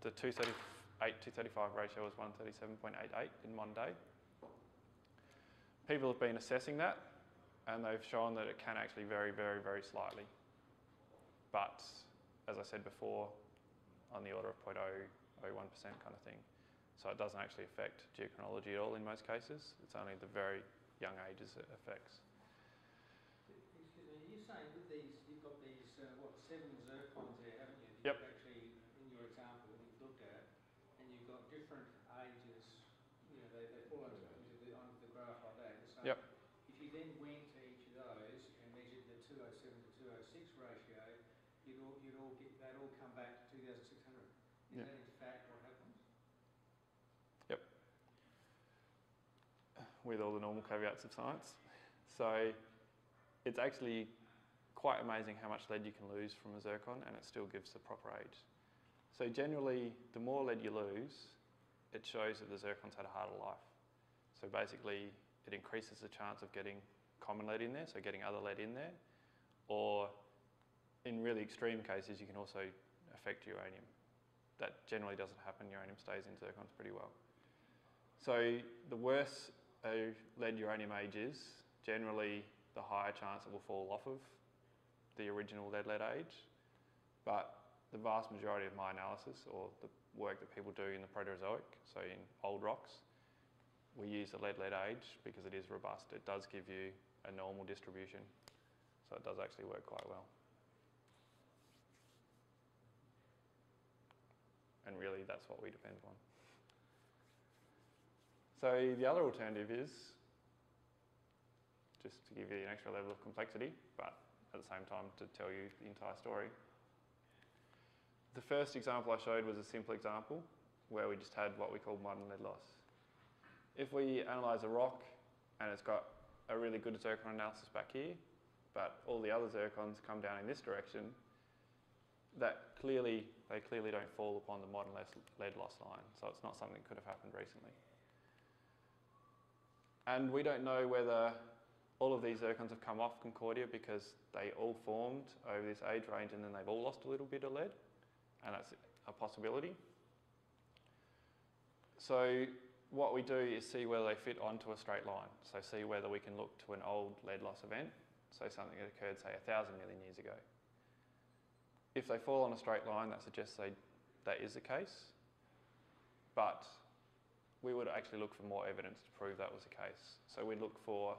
the 238-235 ratio was 137.88 in modern day. People have been assessing that, and they've shown that it can actually vary very, very slightly. But, as I said before, on the order of 0.001% kind of thing. So it doesn't actually affect geochronology at all in most cases. It's only the very young ages it affects. Excuse me, you're saying with these, you've got these, 7 zircons there, haven't you? Yep. You've actually, in your example, that you've looked at, and you've got different ages, you know, they fall onto the graph like that. So Yep. if you then went to each of those and measured the 207 to 206 ratio, you'd all get, they'd all come back to 2,600. Is Yep. that in fact what happens? With all the normal caveats of science. So it's actually quite amazing how much lead you can lose from a zircon and it still gives the proper age. So generally, the more lead you lose, it shows that the zircon's had a harder life. So basically, it increases the chance of getting common lead in there, so getting other lead in there, or in really extreme cases, you can also affect uranium. That generally doesn't happen. Uranium stays in zircons pretty well. So the worse a lead uranium age is, generally the higher chance it will fall off of the original lead age. But the vast majority of my analysis, or the work that people do in the Proterozoic, so in old rocks, we use the lead age because it is robust. It does give you a normal distribution, so it does actually work quite well. And really, that's what we depend on. So the other alternative is, just to give you an extra level of complexity, but at the same time to tell you the entire story. The first example I showed was a simple example where we just had what we call modern lead loss. If we analyse a rock and it's got a really good zircon analysis back here, but all the other zircons come down in this direction, they clearly don't fall upon the modern lead loss line, so it's not something that could have happened recently. And we don't know whether all of these zircons have come off concordia because they all formed over this age range and then they've all lost a little bit of lead, and that's a possibility. So what we do is see whether they fit onto a straight line, so see whether we can look to an old lead loss event, so something that occurred, say, 1,000 million years ago. If they fall on a straight line, that suggests that is the case, but we would actually look for more evidence to prove that was the case. So we'd look for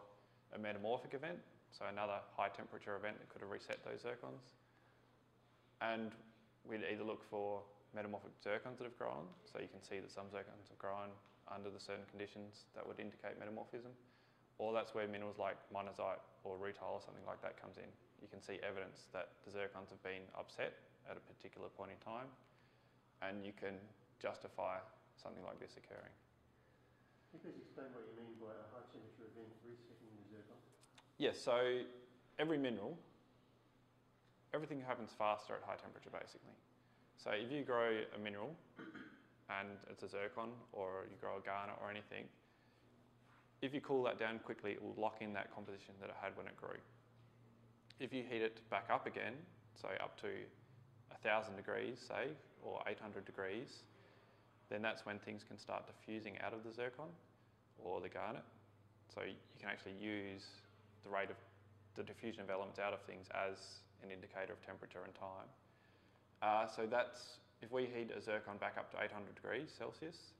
a metamorphic event, so another high temperature event that could have reset those zircons. And we'd either look for metamorphic zircons that have grown, so you can see that some zircons have grown under the certain conditions that would indicate metamorphism, or that's where minerals like monazite or rutile or something like that comes in. You can see evidence that the zircons have been upset at a particular point in time, and you can justify something like this occurring. Can you please explain what you mean by a high temperature event resetting the zircon? Yes, so every mineral, everything happens faster at high temperature basically. So if you grow a mineral and it's a zircon, or you grow a garnet or anything, if you cool that down quickly, it will lock in that composition that it had when it grew. If you heat it back up again, so up to 1,000 degrees, say, or 800 degrees, then that's when things can start diffusing out of the zircon or the garnet. So you can actually use the rate of the diffusion of elements out of things as an indicator of temperature and time. So that's, if we heat a zircon back up to 800 degrees Celsius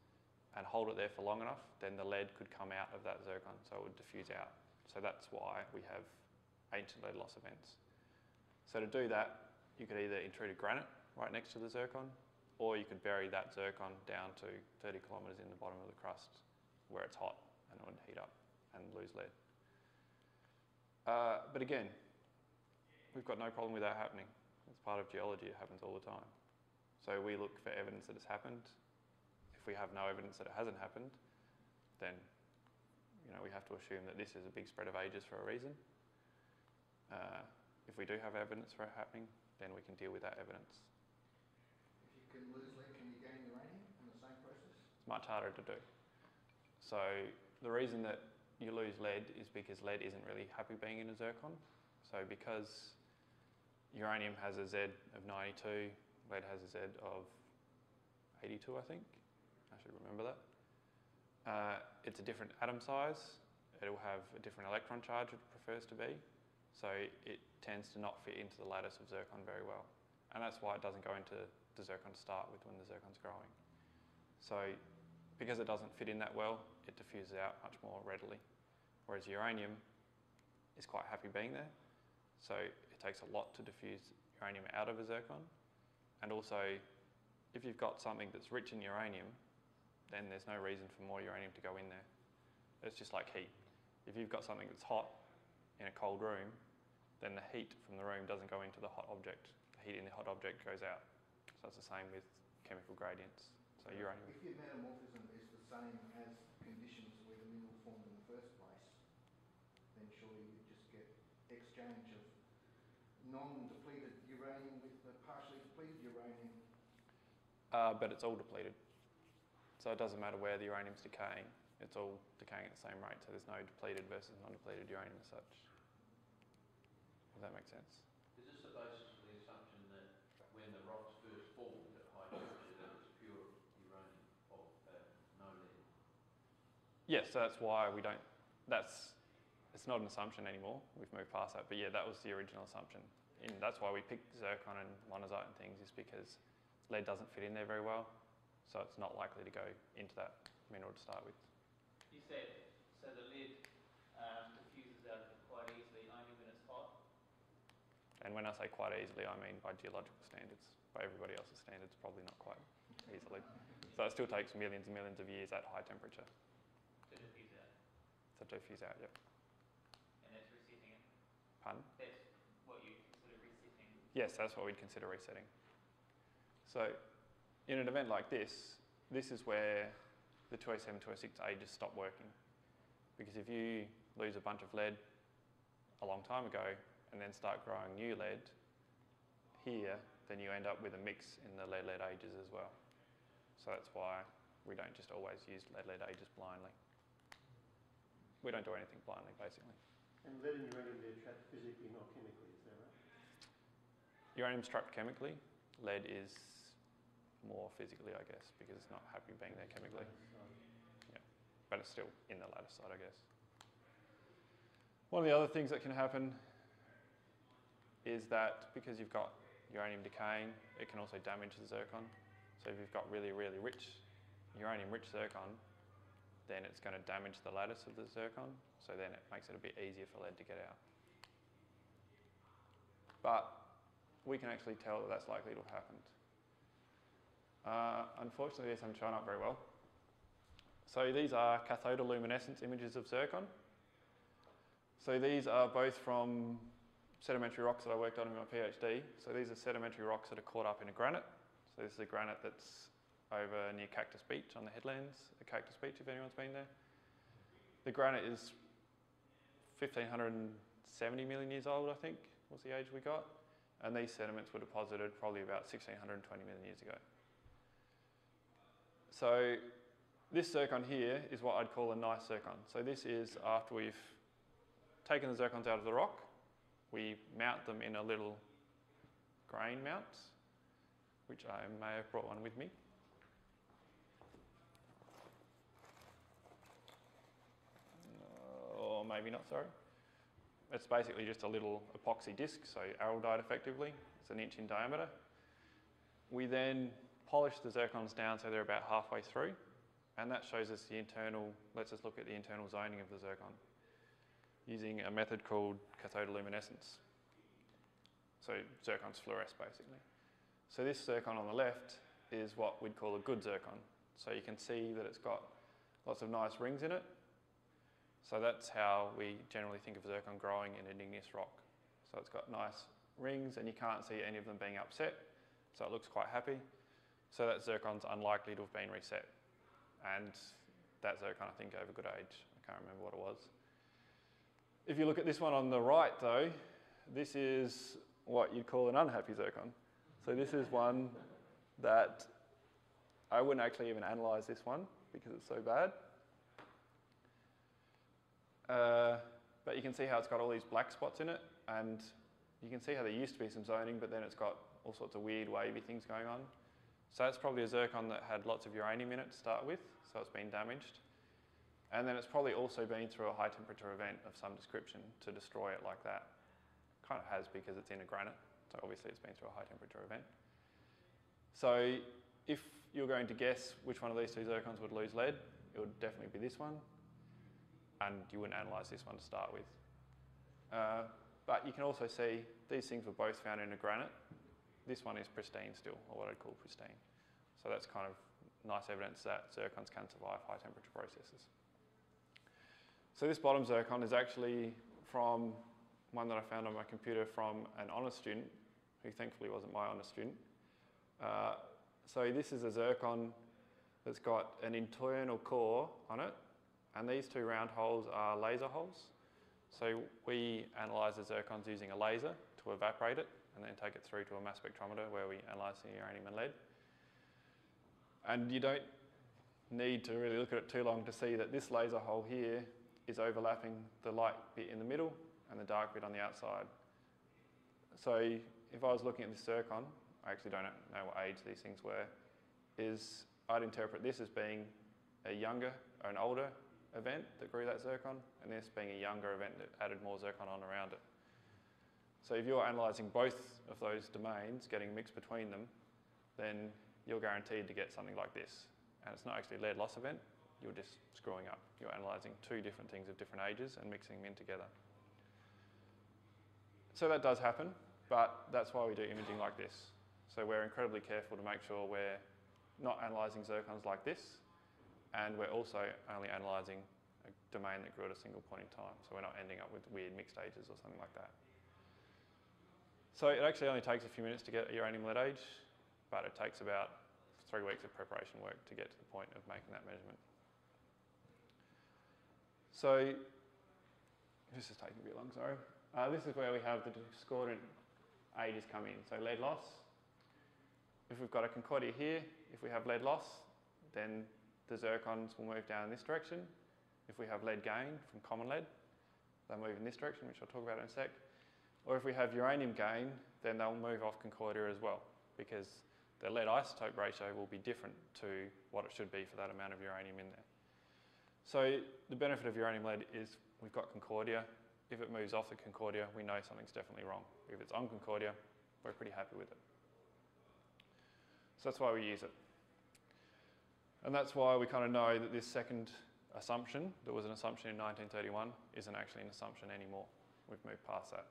and hold it there for long enough, then the lead could come out of that zircon, so it would diffuse out. So that's why we have ancient lead loss events. So to do that, you could either intrude a granite right next to the zircon, or you could bury that zircon down to 30 kilometres in the bottom of the crust where it's hot and it would heat up and lose lead. But again, we've got no problem with that happening. It's part of geology, it happens all the time. So we look for evidence that it's happened. If we have no evidence that it hasn't happened, then we have to assume that this is a big spread of ages for a reason. If we do have evidence for it happening, then we can deal with that evidence. If you can lose lead, can you gain uranium in the same process? It's much harder to do. So the reason that you lose lead is because lead isn't really happy being in a zircon. So because uranium has a Z of 92, lead has a Z of 82, I think. I should remember that. It's a different atom size. It'll have a different electron charge it prefers to be. So it tends to not fit into the lattice of zircon very well. And that's why it doesn't go into the zircon to start with when the zircon's growing. So because it doesn't fit in that well, it diffuses out much more readily. Whereas uranium is quite happy being there. So it takes a lot to diffuse uranium out of a zircon. And also, if you've got something that's rich in uranium, then there's no reason for more uranium to go in there. It's just like heat. If you've got something that's hot in a cold room, then the heat from the room doesn't go into the hot object. The heat in the hot object goes out. So it's the same with chemical gradients. So uranium. If your metamorphism is the same as conditions where the mineral formed in the first place, then surely you just get exchange of non-depleted uranium with the partially depleted uranium. But it's all depleted. So it doesn't matter where the uranium's decaying. It's all decaying at the same rate. So there's no depleted versus non-depleted uranium as such. Does that make sense? Is this the basis of the assumption that when the rocks first formed at high temperature that it's pure uranium of no lead? Yes, so that's why we don't, it's not an assumption anymore. We've moved past that. But yeah, that was the original assumption. And that's why we picked zircon and monazite and things, is because lead doesn't fit in there very well. So it's not likely to go into that mineral to start with. You said, so the lead diffuses out quite easily only when it's hot? And when I say quite easily, I mean by geological standards. By everybody else's standards, probably not quite easily. So it still takes millions and millions of years at high temperature. To diffuse out? To diffuse out, yep. And that's resetting it? Pardon? That's what you consider resetting? Yes, that's what we'd consider resetting. So in an event like this is where the 207, 206A just stop working. Because if you lose a bunch of lead a long time ago and then start growing new lead here, then you end up with a mix in the lead ages as well. So that's why we don't just always use lead ages blindly. We don't do anything blindly, basically. And lead and uranium, they're trapped physically, not chemically, is that right? Uranium's trapped chemically. Lead is more physically, I guess, because it's not happy being there chemically. Yeah, but it's still in the lattice side, I guess. One of the other things that can happen is that because you've got uranium decaying, it can also damage the zircon. So if you've got really, really rich, uranium-rich zircon, then it's going to damage the lattice of the zircon, so then it makes it a bit easier for lead to get out. But we can actually tell that that's likely to have happened. Unfortunately, this hasn't shown up very well. So these are cathodoluminescence images of zircon. So these are both from sedimentary rocks that I worked on in my PhD. So these are sedimentary rocks that are caught up in a granite. So this is a granite that's over near Cactus Beach on the headlands at Cactus Beach, if anyone's been there. The granite is 1,570 million years old, I think, was the age we got. And these sediments were deposited probably about 1,620 million years ago. So this zircon here is what I'd call a nice zircon. So this is after we've taken the zircons out of the rock, we mount them in a little grain mount, which I may have brought one with me. Or maybe not, sorry. It's basically just a little epoxy disc, so araldite effectively. It's an inch in diameter. We then polish the zircons down so they're about halfway through, and that shows us the internal, lets us look at the internal zoning of the zircon. using a method called cathodoluminescence. So zircons fluoresce basically. So this zircon on the left is what we'd call a good zircon. So you can see that it's got lots of nice rings in it. So that's how we generally think of zircon growing in an igneous rock. So it's got nice rings and you can't see any of them being upset. So it looks quite happy. So that zircon's unlikely to have been reset. And that zircon, I think, over good age. I can't remember what it was. If you look at this one on the right though, this is what you'd call an unhappy zircon. So this is one that I wouldn't actually even analyse this one because it's so bad. But you can see how it's got all these black spots in it, and you can see how there used to be some zoning, but then it's got all sorts of weird wavy things going on. So that's probably a zircon that had lots of uranium in it to start with, so it's been damaged. And then it's probably also been through a high temperature event of some description to destroy it like that. Kind of has because it's in a granite, so obviously it's been through a high temperature event. So if you're going to guess which one of these two zircons would lose lead, it would definitely be this one, and you wouldn't analyse this one to start with. But you can also see these things were both found in a granite. This one is pristine still, or what I'd call pristine. So that's kind of nice evidence that zircons can survive high temperature processes. So this bottom zircon is actually from one that I found on my computer from an honours student, who thankfully wasn't my honours student. So this is a zircon that's got an internal core on it, and these two round holes are laser holes. So we analyse the zircons using a laser to evaporate it and then take it through to a mass spectrometer where we analyse the uranium and lead. And you don't need to really look at it too long to see that this laser hole here is overlapping the light bit in the middle and the dark bit on the outside. So if I was looking at this zircon, I actually don't know what age these things were, I'd interpret this as being a younger or an older event that grew that zircon, and this being a younger event that added more zircon on around it. So if you're analysing both of those domains, getting a mix between them, then you're guaranteed to get something like this. And it's not actually a lead loss event, you're just screwing up. You're analysing two different things of different ages and mixing them in together. So that does happen, but that's why we do imaging like this. So we're incredibly careful to make sure we're not analysing zircons like this, and we're also only analysing a domain that grew at a single point in time. So we're not ending up with weird mixed ages or something like that. So it actually only takes a few minutes to get a uranium lead age, but it takes about 3 weeks of preparation work to get to the point of making that measurement. So this is taking a bit long, sorry. This is where we have the discordant ages come in. So lead loss. If we've got a concordia here, if we have lead loss, then the zircons will move down in this direction. If we have lead gain from common lead, they'll move in this direction, which I'll talk about in a sec. Or if we have uranium gain, then they'll move off concordia as well, because the lead isotope ratio will be different to what it should be for that amount of uranium in there. So the benefit of uranium lead is we've got concordia. If it moves off the concordia, we know something's definitely wrong. If it's on concordia, we're pretty happy with it. So that's why we use it. And that's why we kind of know that this second assumption, that was an assumption in 1931, isn't actually an assumption anymore. We've moved past that.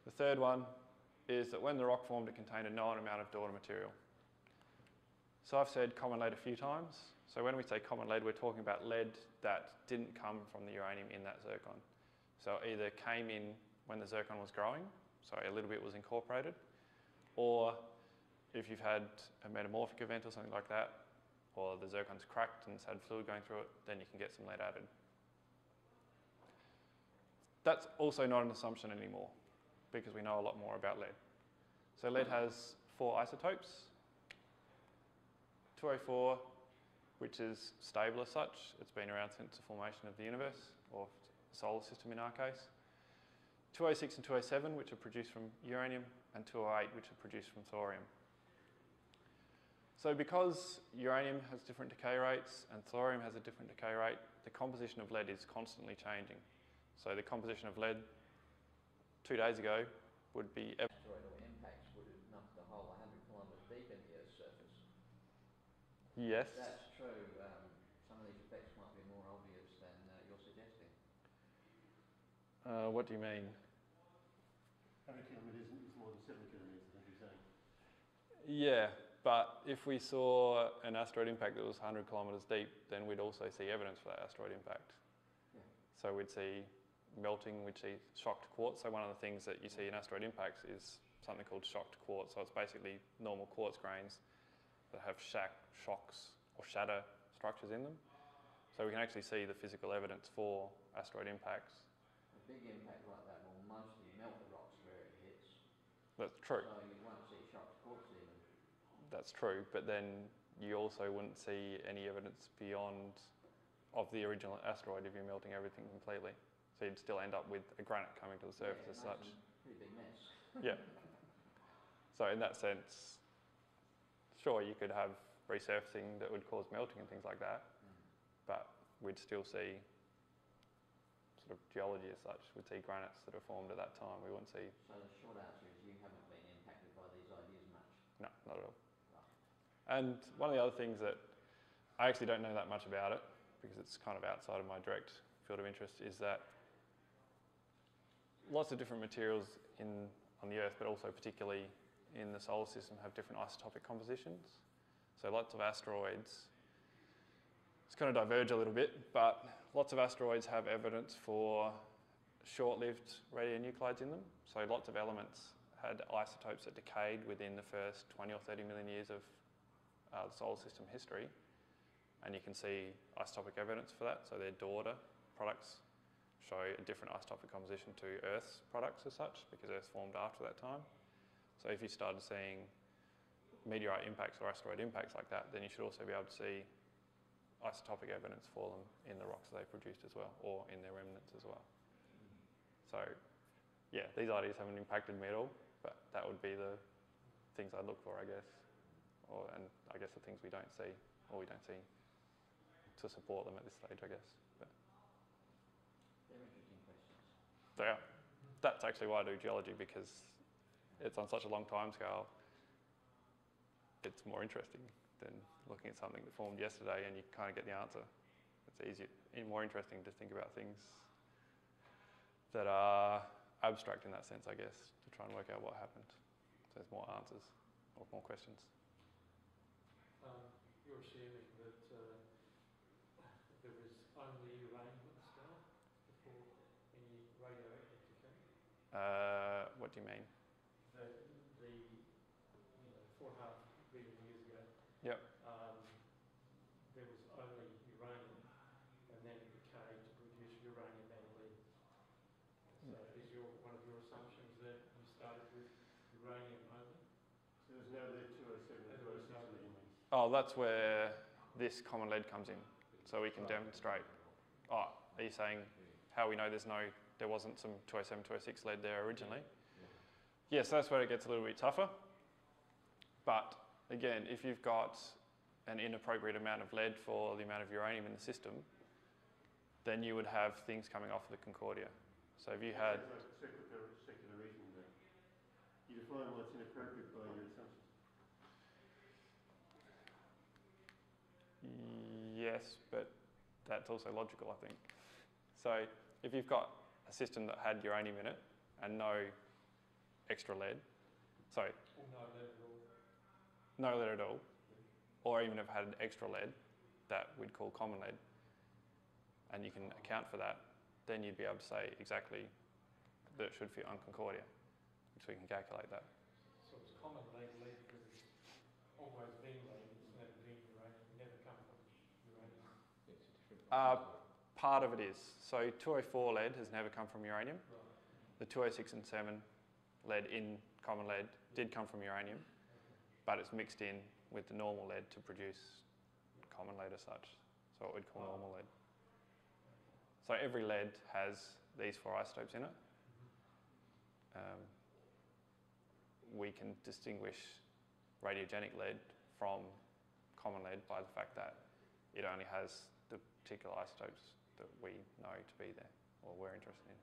The third one is that when the rock formed, it contained a known amount of daughter material. So I've said common lead a few times. So when we say common lead, we're talking about lead that didn't come from the uranium in that zircon. So it either came in when the zircon was growing, so a little bit was incorporated, or if you've had a metamorphic event or something like that, or the zircon's cracked and it's had fluid going through it, then you can get some lead added. That's also not an assumption anymore, because we know a lot more about lead. So lead has 4 isotopes. 204, which is stable as such. It's been around since the formation of the universe, or the solar system in our case. 206 and 207, which are produced from uranium, and 208, which are produced from thorium. So because uranium has different decay rates and thorium has a different decay rate, the composition of lead is constantly changing. So the composition of lead 2 days ago would be... Asteroidal impacts would have knocked the hole 100 kilometres deep in the Earth's surface. Yes. That's true. Some of these effects might be more obvious than you're suggesting. What do you mean? 100 kilometres is more than 7 kilometres, I think you're saying. Yeah, but if we saw an asteroid impact that was 100 kilometres deep, then we'd also see evidence for that asteroid impact. Yeah. So we'd see melting, we'd see shocked quartz. So one of the things that you see in asteroid impacts is something called shocked quartz. So it's basically normal quartz grains that have shocks or shatter structures in them. So we can actually see the physical evidence for asteroid impacts. A big impact like that will mostly melt the rocks where it hits. That's true. So you won't see shocked quartz even. That's true, but then you also wouldn't see any evidence beyond of the original asteroid if you're melting everything completely. So you'd still end up with a granite coming to the surface as such. Pretty big mess. Yeah. So in that sense, sure, you could have resurfacing that would cause melting and things like that, but we'd still see sort of geology as such. We'd see granites that are formed at that time. We wouldn't see... So the short answer is you haven't been impacted by these ideas much? No, not at all. Right. And one of the other things that I actually don't know that much about it, because it's kind of outside of my direct field of interest, is that lots of different materials on the Earth, but also particularly in the solar system, have different isotopic compositions. So lots of asteroids, it's going to diverge a little bit, but lots of asteroids have evidence for short-lived radionuclides in them. So lots of elements had isotopes that decayed within the first 20 or 30 million years of the solar system history. And you can see isotopic evidence for that. So their daughter products show a different isotopic composition to Earth's products as such, because Earth formed after that time. So if you started seeing meteorite impacts or asteroid impacts like that, then you should also be able to see isotopic evidence for them in the rocks that they produced as well, or in their remnants as well. So yeah, these ideas haven't impacted me at all, but that would be the things I'd look for, I guess. And I guess the things we don't see, or we don't see to support them at this stage, I guess. But They're interesting questions. they are. That's actually why I do geology, because it's on such a long time scale. It's more interesting than looking at something that formed yesterday and you kind of get the answer. It's easier, more interesting to think about things that are abstract in that sense, I guess, to try and work out what happened. So there's more answers or more questions. You're assuming that there was only uranium at the start before any radioactive decay? What do you mean? The 4.5 billion years ago. Yep. There was only uranium, and then it decayed to produce uranium and lead. So is one of your assumptions that you started with uranium only? So there's no lead 207 and 206 originally? Oh, that's where this common lead comes in. So we can demonstrate. Oh, are you saying how we know there wasn't some 207, 206 lead there originally? Yes, that's where it gets a little bit tougher. But again, if you've got an inappropriate amount of lead for the amount of uranium in the system, then you would have things coming off of the concordia. So if you had... Secular reasoning there. You define what's inappropriate by your assumptions. Yes, but that's also logical, I think. So if you've got a system that had uranium in it and no extra lead, Or no lead at all? No lead at all, or even if it had extra lead, that we'd call common lead, and you can account for that, then you'd be able to say exactly that it should fit on concordia, so we can calculate that. So it's common lead because it's always been lead, it's never been uranium, never come from uranium. Part of it is. So 204 lead has never come from uranium. Right. The 206 and 7 lead in common lead did come from uranium, but it's mixed in with the normal lead to produce common lead as such, so what we'd call normal lead. So every lead has these 4 isotopes in it. We can distinguish radiogenic lead from common lead by the fact that it only has the particular isotopes that we know to be there, or we're interested in.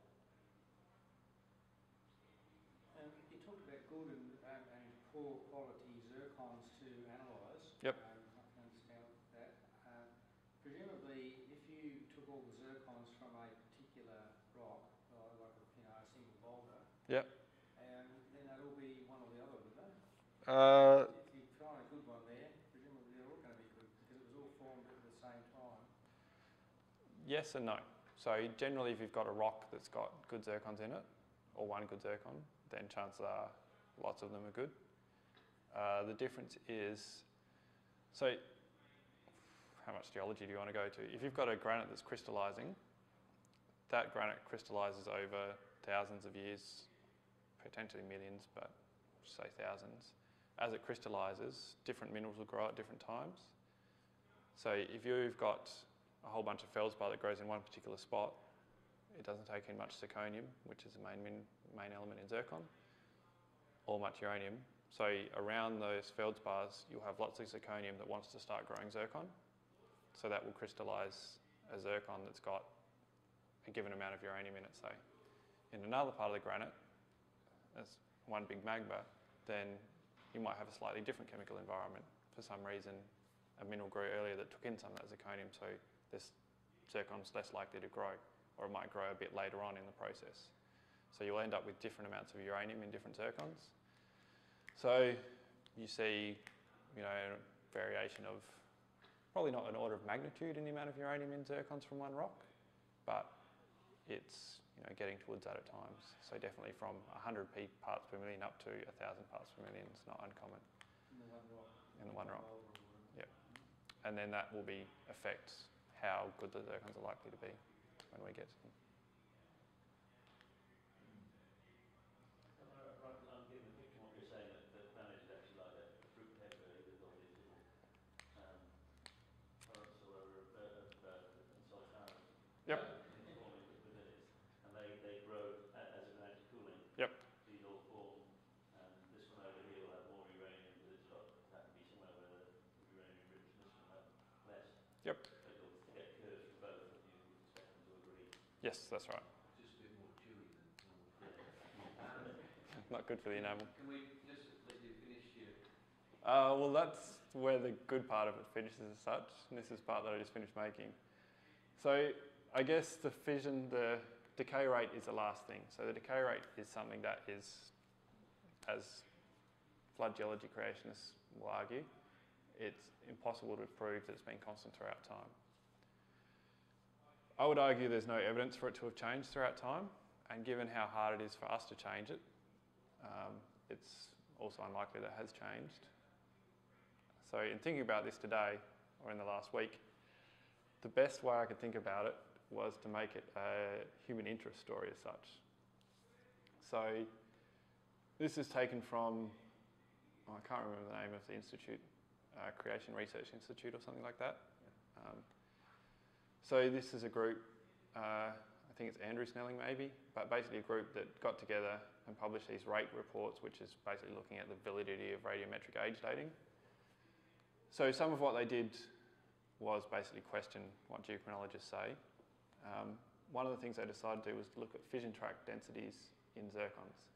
You talked about good and poor quality zircons to analyse. Yep. I can understand that. Presumably, if you took all the zircons from a particular rock, like a Yep. And then that'll be one or the other, would they? Uh, If you find a good one there, presumably they're all going to be good because it was all formed at the same time. yes and no. So generally, if you've got a rock that's got good zircons in it, or one good zircon, then chances are lots of them are good. The difference is, so how much geology do you want to go to? If you've got a granite that's crystallising, that granite crystallises over thousands of years, potentially millions, but say thousands. As it crystallises, different minerals will grow at different times. So if you've got a whole bunch of feldspar that grows in one particular spot, it doesn't take in much zirconium, which is the main element in zircon, or much uranium. So around those feldspars, you'll have lots of zirconium that wants to start growing zircon. So that will crystallise a zircon that's got a given amount of uranium in it, say. In another part of the granite, as one big magma, then you might have a slightly different chemical environment. For some reason, a mineral grew earlier that took in some of that zirconium, so this zircon's less likely to grow, or it might grow a bit later on in the process. So you'll end up with different amounts of uranium in different zircons. So you see, variation of probably not an order of magnitude in the amount of uranium in zircons from one rock, but it's getting towards that at times. So definitely from 100 parts per million up to 1,000 parts per million is not uncommon. In the one rock. In the one rock. Yep. And then that will affect how good the zircons are likely to be when we get to them. I'm getting the picture of what you're saying, that granite is actually like a fruit pepper with all these little currents or whatever and sultanas. Yep. Forming within it, and they grow as a granite cooling. Yep. These all form, and this one over here will have more uranium, but it's got that to be somewhere where the uranium richness will have less. Yep. But you'll get curves for both, and you expect them to agree. Yes, that's right. Just a bit more chewy than normal. Not good for the enamel. Can we just let you finish here? Well, that's where the good part of it finishes as such, and this is the part that I just finished making. So I guess the decay rate is the last thing. So the decay rate is something that is, as flood geology creationists will argue, it's impossible to prove that it's been constant throughout time. I would argue there's no evidence for it to have changed throughout time, and given how hard it is for us to change it, it's also unlikely that it has changed. So in thinking about this today, or in the last week, the best way I could think about it was to make it a human interest story as such. So this is taken from, I can't remember the name of the institute, Creation Research Institute or something like that. So this is a group, I think it's Andrew Snelling maybe, but basically a group that got together and published these rate reports, which is basically looking at the validity of radiometric age dating. So some of what they did was basically question what geochronologists say. One of the things they decided to do was to look at fission track densities in zircons.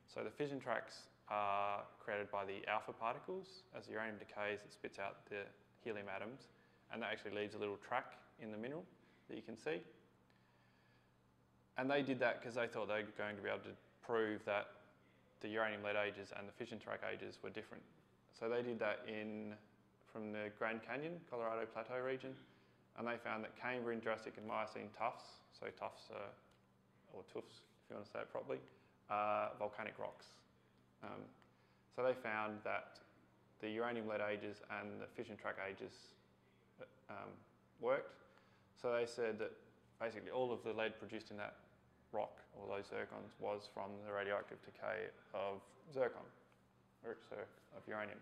So the fission tracks are created by the alpha particles. As the uranium decays, it spits out the helium atoms, and that actually leaves a little track in the mineral that you can see. And they did that because they thought they were going to be able to prove that the uranium lead ages and the fission track ages were different. So they did that from the Grand Canyon, Colorado Plateau region, and they found that Cambrian, Jurassic and Miocene tuffs, so tuffs or tuffs if you want to say it properly, are volcanic rocks. So they found that the uranium lead ages and the fission track ages worked. So they said that basically all of the lead produced in that rock, or those zircons, was from the radioactive decay of zircon, or of uranium.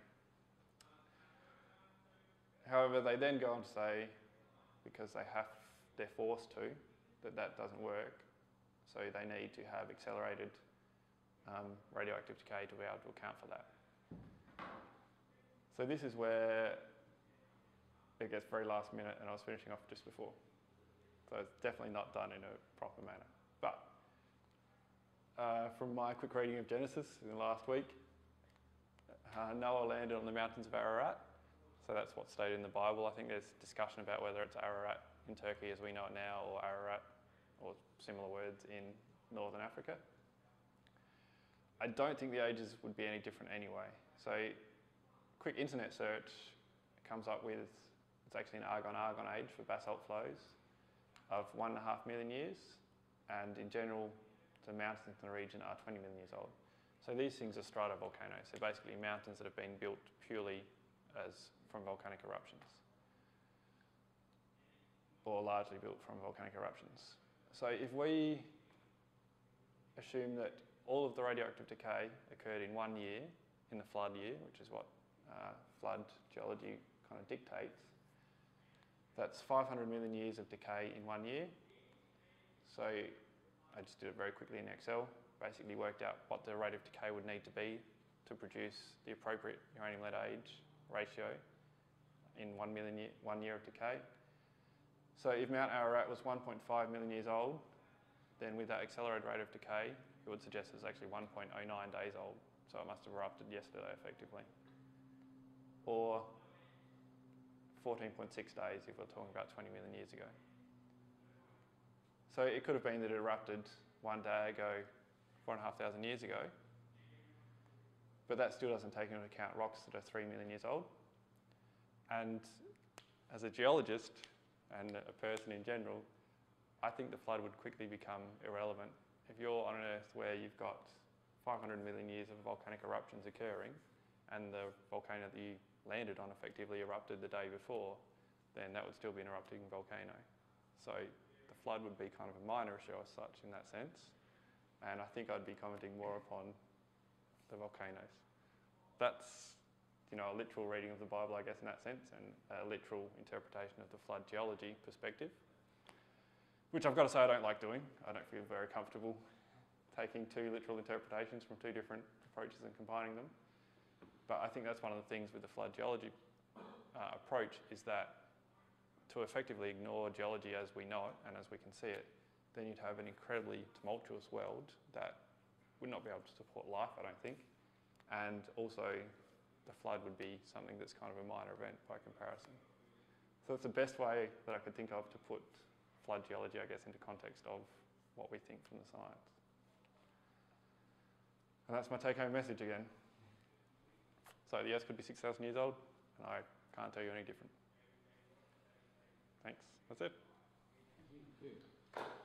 However, they then go on to say, because they're forced to, that doesn't work, so they need to have accelerated radioactive decay to be able to account for that. So this is where it gets very last minute, and I was finishing off just before. So it's definitely not done in a proper manner. But from my quick reading of Genesis in the last week, Noah landed on the mountains of Ararat. So that's what's stated in the Bible. I think there's discussion about whether it's Ararat in Turkey as we know it now, or Ararat, or similar words in northern Africa. I don't think the ages would be any different anyway. So quick internet search comes up with, it's actually an argon-argon age for basalt flows of 1.5 million years, and in general the mountains in the region are 20 million years old. So these things are stratovolcanoes. They're basically mountains that have been built purely from volcanic eruptions, or largely built from volcanic eruptions. So if we assume that all of the radioactive decay occurred in 1 year, in the flood year, which is what flood geology kind of dictates, that's 500 million years of decay in 1 year. So I just did it very quickly in Excel, basically worked out what the rate of decay would need to be to produce the appropriate uranium lead age ratio in 1 year of decay. So if Mount Ararat was 1.5 million years old, then with that accelerated rate of decay, it would suggest it's actually 1.09 days old. So it must have erupted yesterday, effectively. Or 14.6 days if we're talking about 20 million years ago. So it could have been that it erupted one day ago, 4,500 years ago, but that still doesn't take into account rocks that are 3 million years old. And as a geologist and a person in general, I think the flood would quickly become irrelevant. If you're on an Earth where you've got 500 million years of volcanic eruptions occurring, and the volcano that you landed on effectively erupted the day before, then that would still be an erupting volcano. So the flood would be kind of a minor issue as such in that sense, and I think I'd be commenting more upon the volcanoes. That's, you know, a literal reading of the Bible, I guess, in that sense, and a literal interpretation of the flood geology perspective, which I've got to say I don't like doing. I don't feel very comfortable taking two literal interpretations from two different approaches and combining them. But I think that's one of the things with the flood geology approach, is that to effectively ignore geology as we know it and as we can see it, then you'd have an incredibly tumultuous world that would not be able to support life, I don't think. And also the flood would be something that's kind of a minor event by comparison. So it's the best way that I could think of to put flood geology, I guess, into context of what we think from the science. And that's my take-home message again. So the Earth could be 6,000 years old, and I can't tell you any different. Thanks. That's it. Thank you.